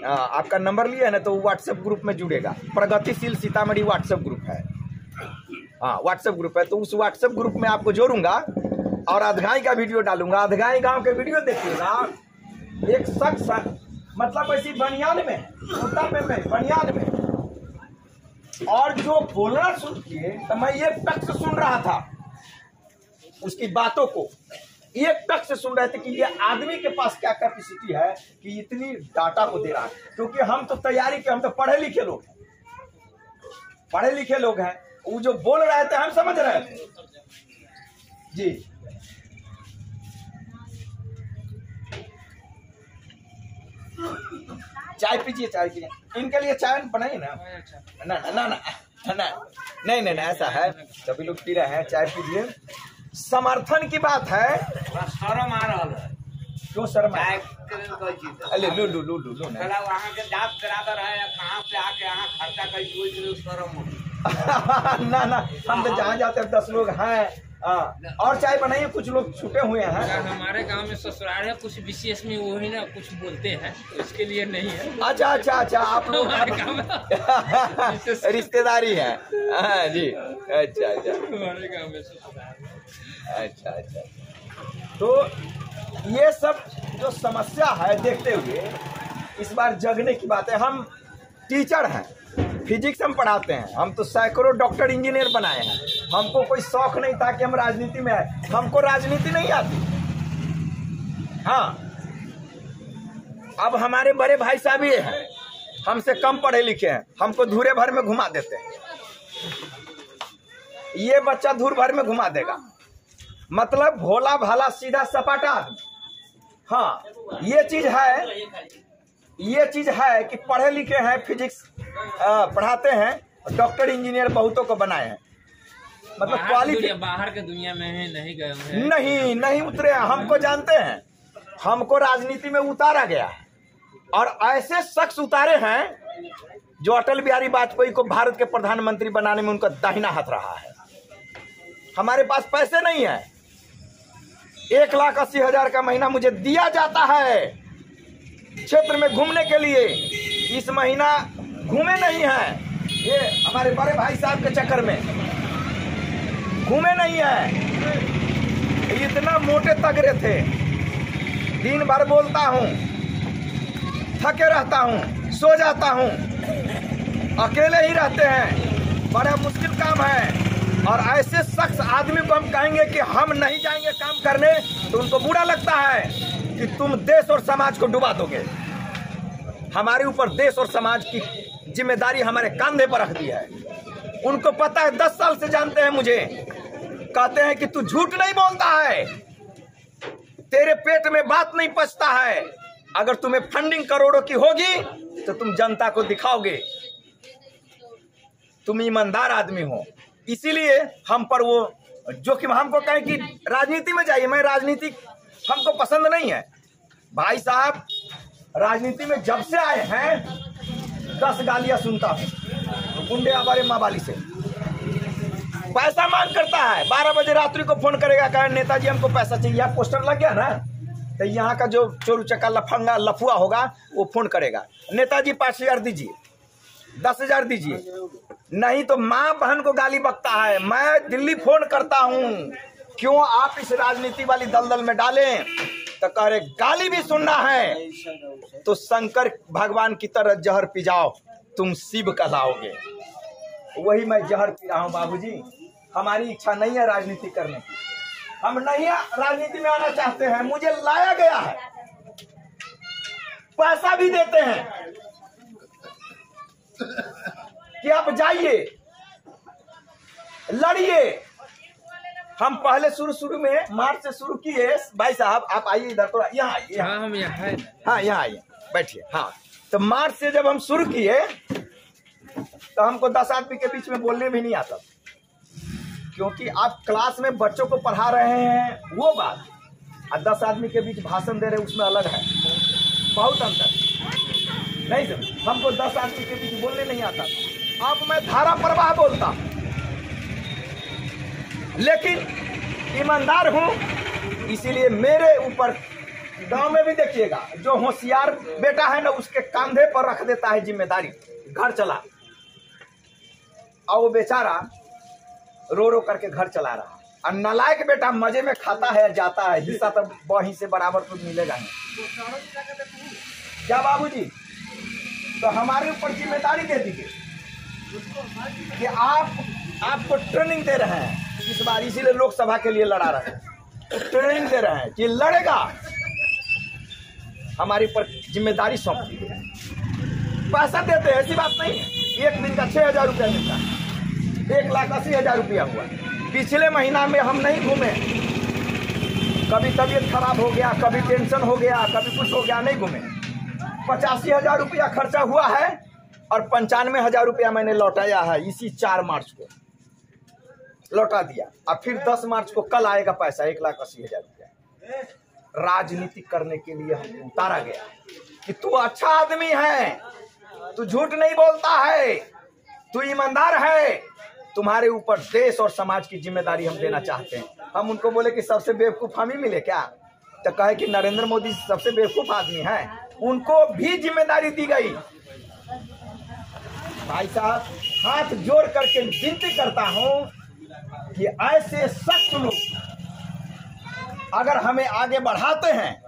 आपका नंबर लिया है ना, तो व्हाट्सएप ग्रुप में जुड़ेगा। प्रगतिशील सीतामढ़ी व्हाट्सएप ग्रुप है, हाँ व्हाट्सएप ग्रुप है, तो उस व्हाट्सएप ग्रुप में आपको जोड़ूंगा और अधगाई का वीडियो डालूंगा। अधगाई गांव के वीडियो देखिएगा, एक शख्स मतलब ऐसी बनियान में, कुर्ता में बनियान में, और जो बोलना सुनिए तो मैं एक टक से सुन रहा था उसकी बातों को, एक टक से सुन रहे थे कि ये आदमी के पास क्या कैपेसिटी है कि इतनी डाटा को दे रहा है। क्योंकि हम तो तैयारी के, हम तो पढ़े लिखे लोग हैं, पढ़े लिखे लोग हैं। वो जो बोल रहे थे हम समझ रहे थे जी। चाय पीजिए, चाय पीजिए, इनके लिए चाय बनाइए ना। ना ना ना ना नहीं नहीं ऐसा है, सभी लोग पी रहे हैं, चाय पीजिए। समर्थन की बात है,
शर्म आ रहा है,
क्यों शर्म?
अरे
लू लू लू लू लू
वहाँ के जात बराबर है, कहाँ से आके यहाँ खर्चा कर शर्म हो।
ना ना, हम तो जहाँ जाते हैं 10 लोग हैं। और चाय बनाइए, कुछ लोग छूटे हुए हैं।
हमारे गांव में ससुराल है, कुछ विशेष में वो ही ना कुछ बोलते हैं, तो इसके लिए नहीं है।
अच्छा अच्छा अच्छा, आप लोग रिश्तेदारी है? हाँ जी, अच्छा अच्छा,
हमारे गांव में ससुराल।
अच्छा अच्छा। तो ये सब जो समस्या है देखते हुए इस बार जगने की बात है। हम टीचर हैं, फिजिक्स हम पढ़ाते हैं। हम तो सैकड़ों डॉक्टर इंजीनियर बनाए हैं। हमको कोई शौक नहीं था कि हम राजनीति में आए। हमको राजनीति नहीं आती। हाँ, अब हमारे बड़े भाई साहब ये हैं, हमसे कम पढ़े लिखे हैं, हमको धूरे भर में घुमा देते हैं। ये बच्चा धूर भर में घुमा देगा, मतलब भोला भाला सीधा सपाटा आदमी। हाँ, ये चीज है कि पढ़े लिखे हैं, फिजिक्स पढ़ाते हैं, डॉक्टर इंजीनियर बहुतों को बनाए हैं, मतलब
बाहर के दुनिया में नहीं गए हैं,
नहीं उतरे हैं। हमको जानते हैं, हमको राजनीति में उतारा गया है, और ऐसे शख्स उतारे हैं जो अटल बिहारी वाजपेयी को भारत के प्रधानमंत्री बनाने में उनका दाहिना हाथ रहा है। हमारे पास पैसे नहीं है, 1,80,000 का महीना मुझे दिया जाता है क्षेत्र में घूमने के लिए। इस महीना घूमे नहीं है, ये हमारे बड़े भाई साहब के चक्कर में घूमे नहीं है। इतना मोटे तगड़े थे, दिन भर बोलता हूँ, थके रहता हूँ, सो जाता हूँ, अकेले ही रहते हैं, बड़ा मुश्किल काम है। और ऐसे शख्स आदमी को हम कहेंगे कि हम नहीं जाएंगे काम करने, तो उनको बुरा लगता है कि तुम देश और समाज को डुबा दोगे। हमारे ऊपर देश और समाज की जिम्मेदारी हमारे कंधे पर रख दी है। उनको पता है, 10 साल से जानते हैं मुझे, कहते हैं कि तू झूठ नहीं बोलता है, तेरे पेट में बात नहीं पचता है। अगर तुम्हें फंडिंग करोड़ों की होगी तो तुम जनता को दिखाओगे, तुम ईमानदार आदमी हो। इसीलिए हम पर वो जोखिम, हमको कहें कि राजनीति में जाइए, मैं राजनीति हमको पसंद नहीं है। भाई साहब, राजनीति में जब से आए हैं 10 गालियां सुनता हूं गुंडे हमारे माँ बाली से। पैसा मांग करता है, 12 बजे रात्रि को फोन करेगा, कहे नेताजी हमको पैसा चाहिए। यहाँ पोस्टर लग गया ना, तो यहाँ का जो चोरू चक्का लफंगा लफुआ होगा वो फोन करेगा, नेताजी 5,000 दीजिए, 10,000 दीजिए, नहीं तो माँ बहन को गाली बकता है। मैं दिल्ली फोन करता हूँ, क्यों आप इस राजनीति वाली दलदल में डालें, तो कह रहे गाली भी सुनना है तो शंकर भगवान की तरह जहर पी जाओ, तुम शिव कहलाओगे। वही मैं जहर पी रहा हूँ बाबूजी। हमारी इच्छा नहीं है राजनीति करने की, हम नहीं राजनीति में आना चाहते हैं। मुझे लाया गया है, पैसा भी देते हैं कि आप जाइए, लड़िए। हम पहले शुरू में मार्च से शुरू किए। भाई साहब आप आइए इधर, थोड़ा यहाँ आइए।
हाँ, हम यहाँ हैं।
हाँ, यहाँ आइए, बैठिए। हाँ, तो मार्च से जब हम शुरू किए तो हमको 10 आदमी के बीच में बोलने भी नहीं आता, क्योंकि आप क्लास में बच्चों को पढ़ा रहे हैं वो बात, और 10 आदमी के बीच भाषण दे रहे हैं, उसमें अलग है, बहुत अंतर। नहीं सर, हमको 10 आदमी के बीच बोलने नहीं आता। अब मैं धारा प्रवाह बोलता, लेकिन ईमानदार हूं, इसीलिए मेरे ऊपर गांव में भी देखिएगा, जो होशियार बेटा है ना, उसके कंधे पर रख देता है जिम्मेदारी, घर चला, और वो बेचारा रो रो करके घर चला रहा। और नालायक बेटा मजे में खाता है, जाता है, हिस्सा तो वहीं से बराबर तो मिलेगा नहीं। क्या बाबूजी, तो हमारे ऊपर जिम्मेदारी दे दीजिए कि आपको ट्रेनिंग दे रहे हैं इस बार, इसीलिए लोकसभा के लिए लड़ा रहे हैं, ट्रेनिंग दे रहे हैं कि लड़ेगा, हमारी पर जिम्मेदारी सौंप दी है। पैसा देते हैं, ऐसी बात नहीं है। एक दिन का 6,000 रुपया मिलता है, 1,80,000 रुपया हुआ। पिछले महीना में हम नहीं घूमे, कभी तबीयत खराब हो गया, कभी टेंशन हो गया, कभी कुछ हो गया, नहीं घूमे। 85,000 रुपया खर्चा हुआ है और 95,000 रुपया मैंने लौटाया है। इसी 4 मार्च को लौटा दिया, और फिर 10 मार्च को कल आएगा पैसा 1,80,000 रुपया। राजनीति करने के लिए हमको उतारा गया कि तू अच्छा आदमी है, तू झूठ नहीं बोलता है, तू ईमानदार है, तुम्हारे ऊपर देश और समाज की जिम्मेदारी हम देना चाहते हैं। हम उनको बोले कि सबसे बेवकूफ हम ही मिले क्या, तो कहे कि नरेंद्र मोदी सबसे बेवकूफ आदमी है, उनको भी जिम्मेदारी दी गई। भाई साहब, हाथ जोड़ करके विनती करता हूं कि ऐसे सख्त लोग अगर हमें आगे बढ़ाते हैं,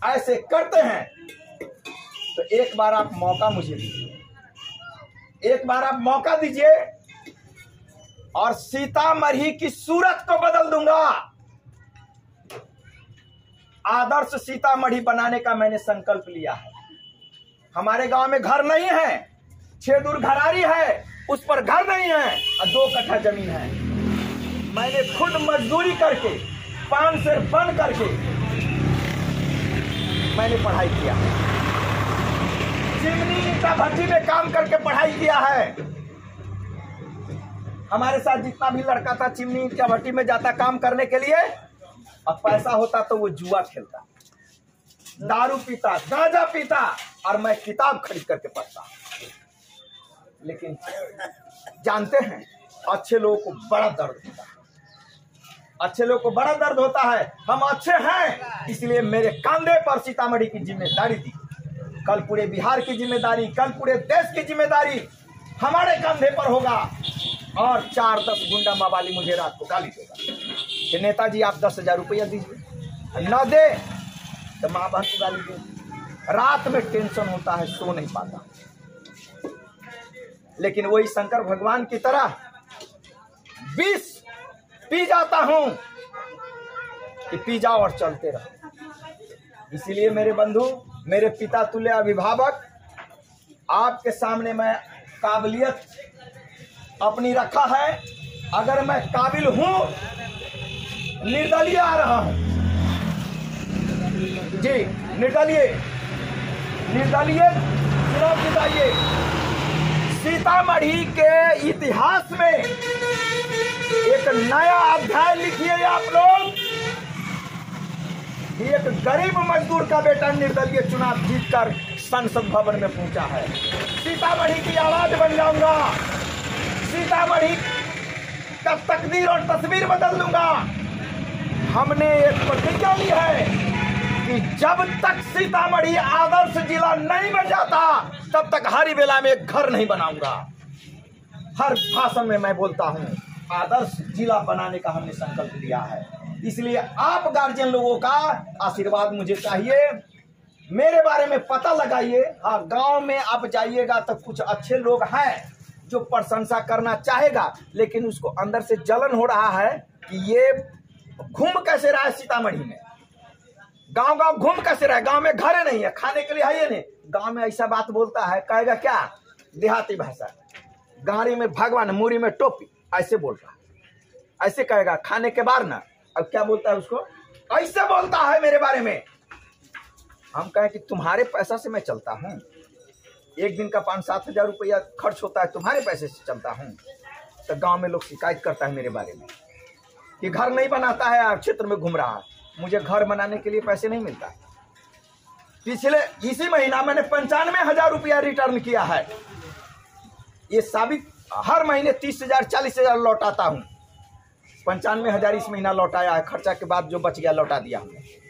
ऐसे करते हैं, तो एक बार आप मौका मुझे दीजिए, एक बार आप मौका दीजिए और सीतामढ़ी की सूरत को बदल दूंगा। आदर्श सीतामढ़ी बनाने का मैंने संकल्प लिया है। हमारे गांव में घर नहीं है, 6 दूर घरारी है, उस पर घर नहीं है और 2 कट्ठा जमीन है। मैंने खुद मजदूरी करके, पान से बन करके मैंने पढ़ाई किया, चिमनी ईंटा भट्टी में काम करके पढ़ाई किया है। हमारे साथ जितना भी लड़का था चिमनी ईंटा भट्टी में जाता काम करने के लिए, अब पैसा होता तो वो जुआ खेलता, दारू पीता, गांजा पीता और मैं किताब खरीद करके पढ़ता। लेकिन जानते हैं अच्छे लोगों को बड़ा दर्द होता है, अच्छे लोगों को बड़ा दर्द होता है। हम अच्छे हैं इसलिए मेरे कंधे पर सीतामढ़ी की जिम्मेदारी दी। कल पूरे बिहार की जिम्मेदारी, कल पूरे देश की जिम्मेदारी हमारे कंधे पर होगा। और 4-10 गुंडा मवाली मुझे रात को गाली देगा कि नेताजी आप 10,000 रुपया दीजिए, न दे तो माँ बहन को गाली दे। रात में टेंशन होता है, सो नहीं पाता। लेकिन वही शंकर भगवान की तरह 20 पी जाता हूं कि पी जाओ और चलते रहो। इसलिए मेरे बंधु, मेरे पिता तुल्य अभिभावक, आपके सामने मैं काबिलियत अपनी रखा है। अगर मैं काबिल हूं, निर्दलीय आ रहा हूं जी, निर्दलीय चुनाव जिताइए। सीतामढ़ी के इतिहास में एक नया अध्याय लिखिए आप लोग। एक गरीब मजदूर का बेटा निर्दलीय चुनाव जीतकर संसद भवन में पहुंचा है। सीतामढ़ी की आवाज बन जाऊंगा, सीतामढ़ी का तकदीर और तस्वीर बदल दूंगा। हमने एक प्रतिज्ञा ली है कि जब तक सीतामढ़ी आदर्श जिला नहीं बन जाता तब तक हरी बेला में एक घर नहीं बनाऊंगा। हर भाषण में मैं बोलता हूं आदर्श जिला बनाने का हमने संकल्प लिया है। इसलिए आप गार्जियन लोगों का आशीर्वाद मुझे चाहिए। मेरे बारे में पता लगाइए। हाँ, गांव में आप जाइएगा तो कुछ अच्छे लोग हैं जो प्रशंसा करना चाहेगा, लेकिन उसको अंदर से जलन हो रहा है कि ये घूम कैसे रहा है सीतामढ़ी में, गांव घूम कैसे रहा है, गांव में घर नहीं है, खाने के लिए है ये नहीं। गांव में ऐसा बात बोलता है, कहेगा क्या, देहाती भाषा, गाड़ी में भगवान, मुरी में टोपी, ऐसे बोल रहा है, ऐसे कहेगा खाने के बाद ना। अब क्या बोलता है उसको, ऐसे बोलता है मेरे बारे में। हम कहें कि तुम्हारे पैसा से मैं चलता हूँ, एक दिन का 5-7 हजार रुपया खर्च होता है, तुम्हारे पैसे से चलता हूँ। तो गांव में लोग शिकायत करता है मेरे बारे में कि घर नहीं बनाता है, क्षेत्र में घूम रहा है। मुझे घर बनाने के लिए पैसे नहीं मिलता। पिछले इसी महीना मैंने 95,000 रुपया रिटर्न किया है। ये साबित, हर महीने 30,000 40,000 लौटाता हूँ। 95,000 इस महीना लौटाया है, खर्चा के बाद जो बच गया लौटा दिया हमने।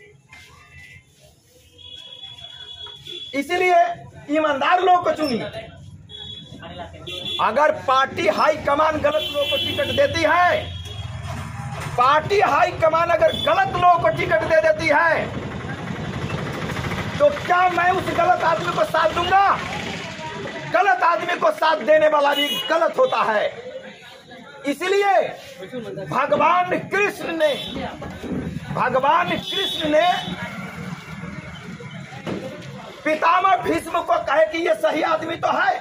इसीलिए ईमानदार लोगों को चुनिए। अगर पार्टी हाईकमान गलत लोगों को टिकट देती है, पार्टी हाईकमान अगर गलत लोगों को टिकट दे देती है, तो क्या मैं उस गलत आदमी को साथ दूंगा? गलत आदमी को साथ देने वाला भी गलत होता है। इसलिए भगवान कृष्ण ने पितामह भीष्म को कहे कि ये सही आदमी तो है,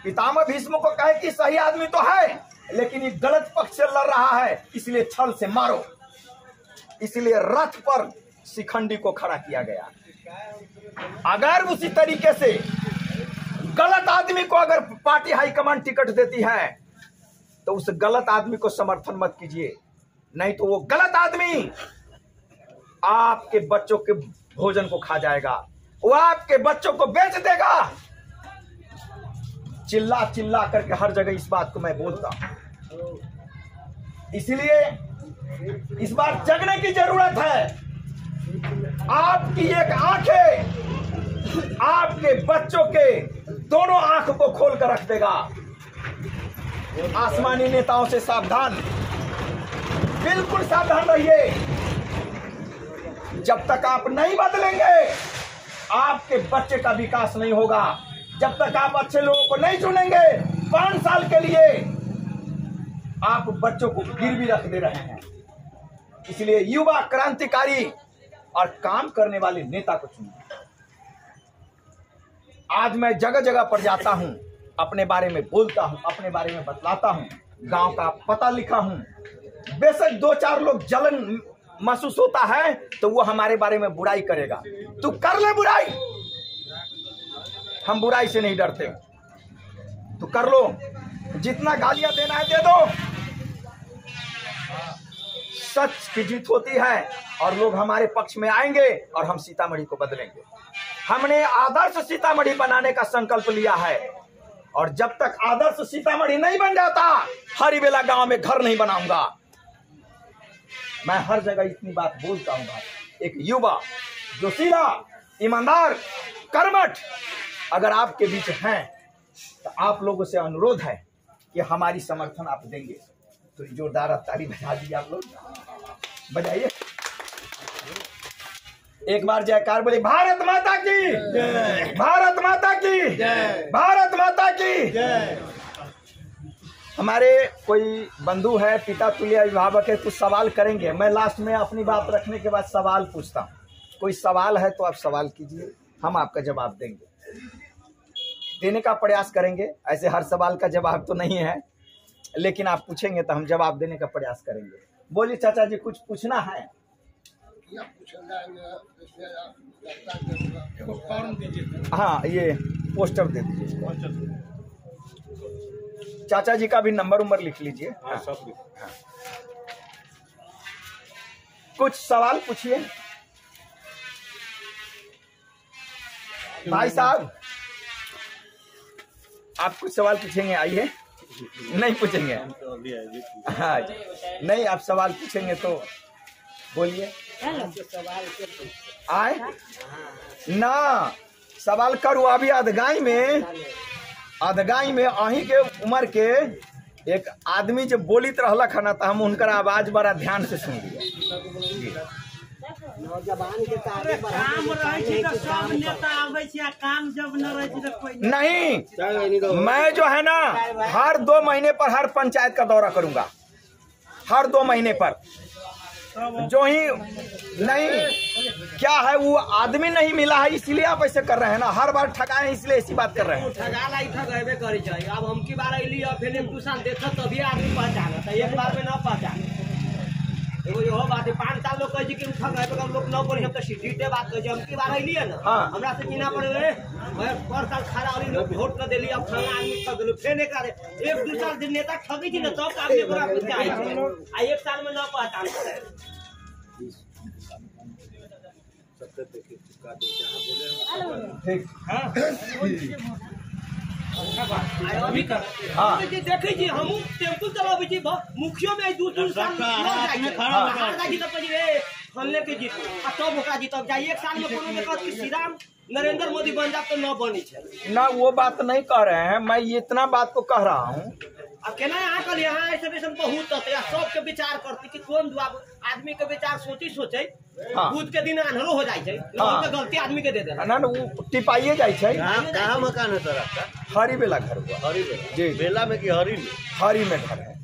पितामह भीष्म को कहे कि सही आदमी तो है, लेकिन ये गलत पक्ष से लड़ रहा है, इसलिए छल से मारो। इसलिए रथ पर शिखंडी को खड़ा किया गया। अगर उसी तरीके से गलत आदमी को अगर पार्टी हाईकमान टिकट देती है, तो उस गलत आदमी को समर्थन मत कीजिए, नहीं तो वो गलत आदमी आपके बच्चों के भोजन को खा जाएगा, वो आपके बच्चों को बेच देगा। चिल्ला चिल्ला करके हर जगह इस बात को मैं बोलता हूं। इसलिए इस बार जगने की जरूरत है। आपकी एक आंखें आपके बच्चों के दोनों आंख को खोल कर रख देगा। आसमानी नेताओं से सावधान, बिल्कुल सावधान रहिए। जब तक आप नहीं बदलेंगे, आपके बच्चे का विकास नहीं होगा। जब तक आप अच्छे लोगों को नहीं चुनेंगे 5 साल के लिए आप बच्चों को गिरवी रख दे रहे हैं। इसलिए युवा क्रांतिकारी और काम करने वाले नेता को चुनिए। आज मैं जगह जगह पर जाता हूं, अपने बारे में बोलता हूं, अपने बारे में बतलाता हूं, गांव का पता लिखा हूं। बेशक 2-4 लोग जलन महसूस होता है तो वो हमारे बारे में बुराई करेगा, तू कर ले बुराई, हम बुराई से नहीं डरते, तू कर लो, जितना गालियां देना है दे दो। सच की जीत होती है और लोग हमारे पक्ष में आएंगे और हम सीतामढ़ी को बदलेंगे। हमने आदर्श सीतामढ़ी बनाने का संकल्प लिया है और जब तक आदर्श सीतामढ़ी नहीं बन जाता, हरिबेला गांव में घर नहीं बनाऊंगा। मैं हर जगह इतनी बात बोलता हूं। एक युवा जोशीला, ईमानदार, कर्मठ अगर आपके बीच हैं तो आप लोगों से अनुरोध है कि हमारी समर्थन आप देंगे। तो जोरदार ताली बजा दी आप लोग, बजाइए एक बार जयकार बोले, भारत माता की जय, भारत माता की जय, भारत माता की जय। हमारे कोई बंधु है, पिता तुल्य अभिभावक है, कुछ सवाल करेंगे। मैं लास्ट में अपनी बात रखने के बाद सवाल पूछता हूँ। कोई सवाल है तो आप सवाल कीजिए, हम आपका जवाब देंगे, देने का प्रयास करेंगे। ऐसे हर सवाल का जवाब तो नहीं है, लेकिन आप पूछेंगे तो हम जवाब देने का प्रयास करेंगे। बोलिए चाचा जी, कुछ पूछना है? हाँ, ये पोस्टर दे दीजिए। चाचा जी का भी नंबर उम्र लिख लीजिए। हाँ। हाँ। कुछ सवाल पूछिए भाई साहब। आप कुछ सवाल पूछेंगे? आइए। नहीं पूछेंगे? हाँ, नहीं, आप सवाल पूछेंगे तो बोलिए। आए ना, सवाल करू। अभी अधगाई में अही के उम्र के एक आदमी जब बोलित रहलक है ना, तो हम उनकर आवाज बड़ा ध्यान से सुन लिया। नहीं, मैं जो है ना हर 2 महीने पर हर पंचायत का दौरा करूंगा, हर 2 महीने पर। जो ही नहीं, क्या है वो आदमी नहीं मिला है इसलिए आप ऐसे कर रहे हैं ना। हर बार ठगाए हैं इसलिए ऐसी बात कर रहे हैं।
ठगेबे करी चाहिए। अब हम की बार अली फिर एक दूसरा देखा तभी आदमी पहचाना था, एक बार में न पहचाने। एगो बात है, 5 साल लोग कहे कि ठगेबे लोग न बोली, हम तो सीधे बात कहे। हम की बार अली है ना, हमरा से चिन्हा पड़े मैं पर साल खड़ा वाली लोग वोट न दिली, अब फला आदमी ठग दिलो, फेर नहीं करे। 1-2 साल दिन नेता ठगी थी ना, तब काम में बड़ा कुछ आई आ 1 साल में न पहचान करे। देखे जी हम टेम्पू चलाबे छी, मुखियो में 2-3 साल फलने के जीत तब ओकरा जीतब जाए। 1 साल में कोनो में कहत कि श्री राम नरेंद्र मोदी बन जाए तो न बनी है
ना। वो बात नहीं कह रहे हैं, मैं इतना बात को कह रहा हूँ।
अब केना यहाँ कल यहाँ ऐसे बहुत सबके विचार करती कि कौन आदमी के विचार सोचे बुध के दिन आन्हरो हो जाए, गलती आदमी के दे दे
ना, वो टिपाइए जाए।
कहाँ मकान है सर आपका?
हरिबेला घर हुआ।
हरिबेला
जी,
बेला में कि हरी में?
हरी में घर है,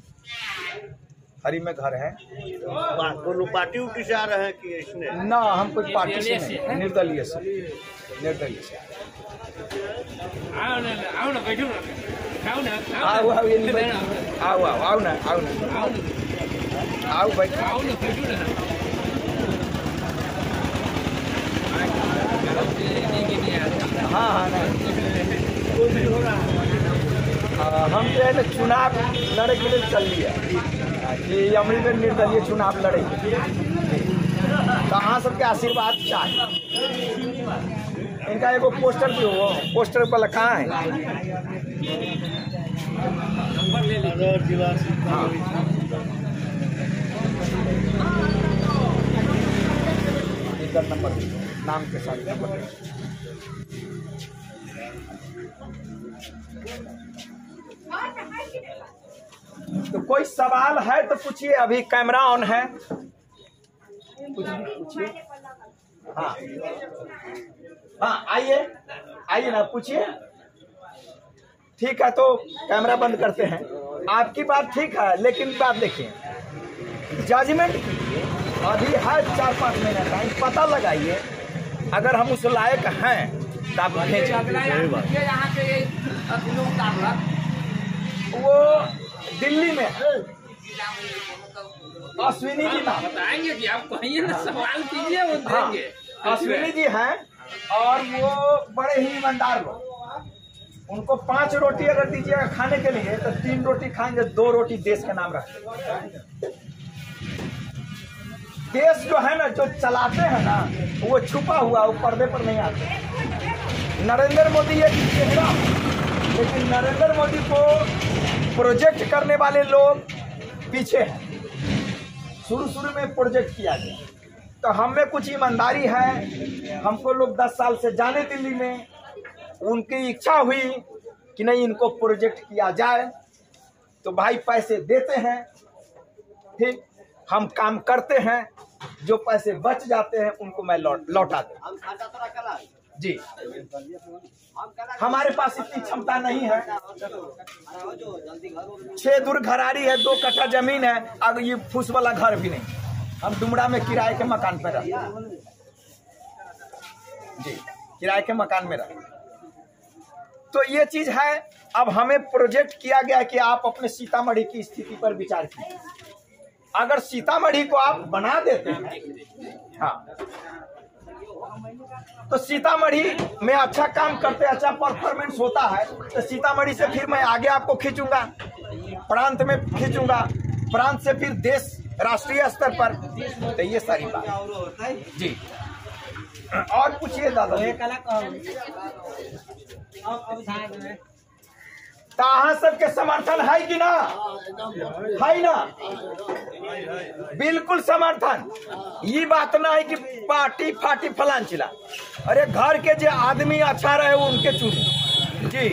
हरी में घर है।
कोनो पार्टी उटी से आ रहे हैं कि इसने?
ना, हम कोई पार्टी से नहीं, निर्दलीय से, निर्दलीय से।
आओ ना, बैठो ना, आओ ना,
आओ आओ, ये नहीं आओ आओ आओ ना, आओ ना, आओ बैठो,
आओ ना, बैठो ना।
हाँ हाँ ना, हम जो है ना चुनाव लड़े के लिए चल लिया कि अमरी में निर्दलीय चुनाव लड़ेंगे। कहाँ सबके आशीर्वाद चाहिए। इनका एगो पोस्टर भी हो, पोस्टर पर लिखा है हाँ। नंबर नाम के साथ नंबर। तो कोई सवाल है तो पूछिए, अभी कैमरा ऑन है, कुछ भी पूछिए। हाँ हाँ, आइए आइए ना, पूछिए। ठीक है तो कैमरा बंद करते हैं। आपकी बात ठीक है, लेकिन बात देखिए, जजमेंट कीजिए, अभी है 4-5 महीना टाइम, पता लगाइए, अगर हम उस लायक हैं तो आप भेजें। वो दिल्ली में अश्विनी जी नाम,
बताएंगे कि आप कहिए ना, सवाल कीजिए, वो देंगे।
अश्विनी जी हैं और वो बड़े ही ईमानदार लोग। उनको 5 रोटी अगर दीजिएगा खाने के लिए तो 3 रोटी खाएंगे, 2 रोटी देश के नाम रखेंगे। देश जो है ना, जो चलाते हैं ना, वो छुपा हुआ, वो पर्दे पर नहीं आते। नरेंद्र मोदी एक चेहरा, लेकिन नरेंद्र मोदी को प्रोजेक्ट करने वाले लोग पीछे हैं। शुरू में प्रोजेक्ट किया गया, तो हम में कुछ ईमानदारी है। हमको लोग 10 साल से जाने दिल्ली में, उनकी इच्छा हुई कि नहीं इनको प्रोजेक्ट किया जाए, तो भाई पैसे देते हैं, ठीक, हम काम करते हैं, जो पैसे बच जाते हैं उनको मैं लौटा दूं। जी, हमारे पास इतनी क्षमता नहीं है। 6 दूर घरारी है, 2 कट्ठा जमीन है, अब ये फूस वाला घर भी नहीं। हम डुमरा में किराए के मकान पे रहते हैं। जी, किराए के मकान में रहते हैं। तो ये चीज है। अब हमें प्रोजेक्ट किया गया कि आप अपने सीतामढ़ी की स्थिति पर विचार कीजिए। अगर सीतामढ़ी को आप बना देते हैं, हाँ, तो सीतामढ़ी में अच्छा काम करते, अच्छा परफॉर्मेंस होता है, तो सीतामढ़ी से फिर मैं आगे आपको खींचूंगा, प्रांत में खींचूंगा, प्रांत से फिर देश, राष्ट्रीय स्तर पर। तो ये सारी बात जी। और पूछिए दादा, कहाँ सबके समर्थन है कि ना? है ना? बिल्कुल समर्थन। ये बात ना है कि पार्टी फाटी फलान चिला। अरे घर के जो आदमी अच्छा रहे वो उनके चुने। जी।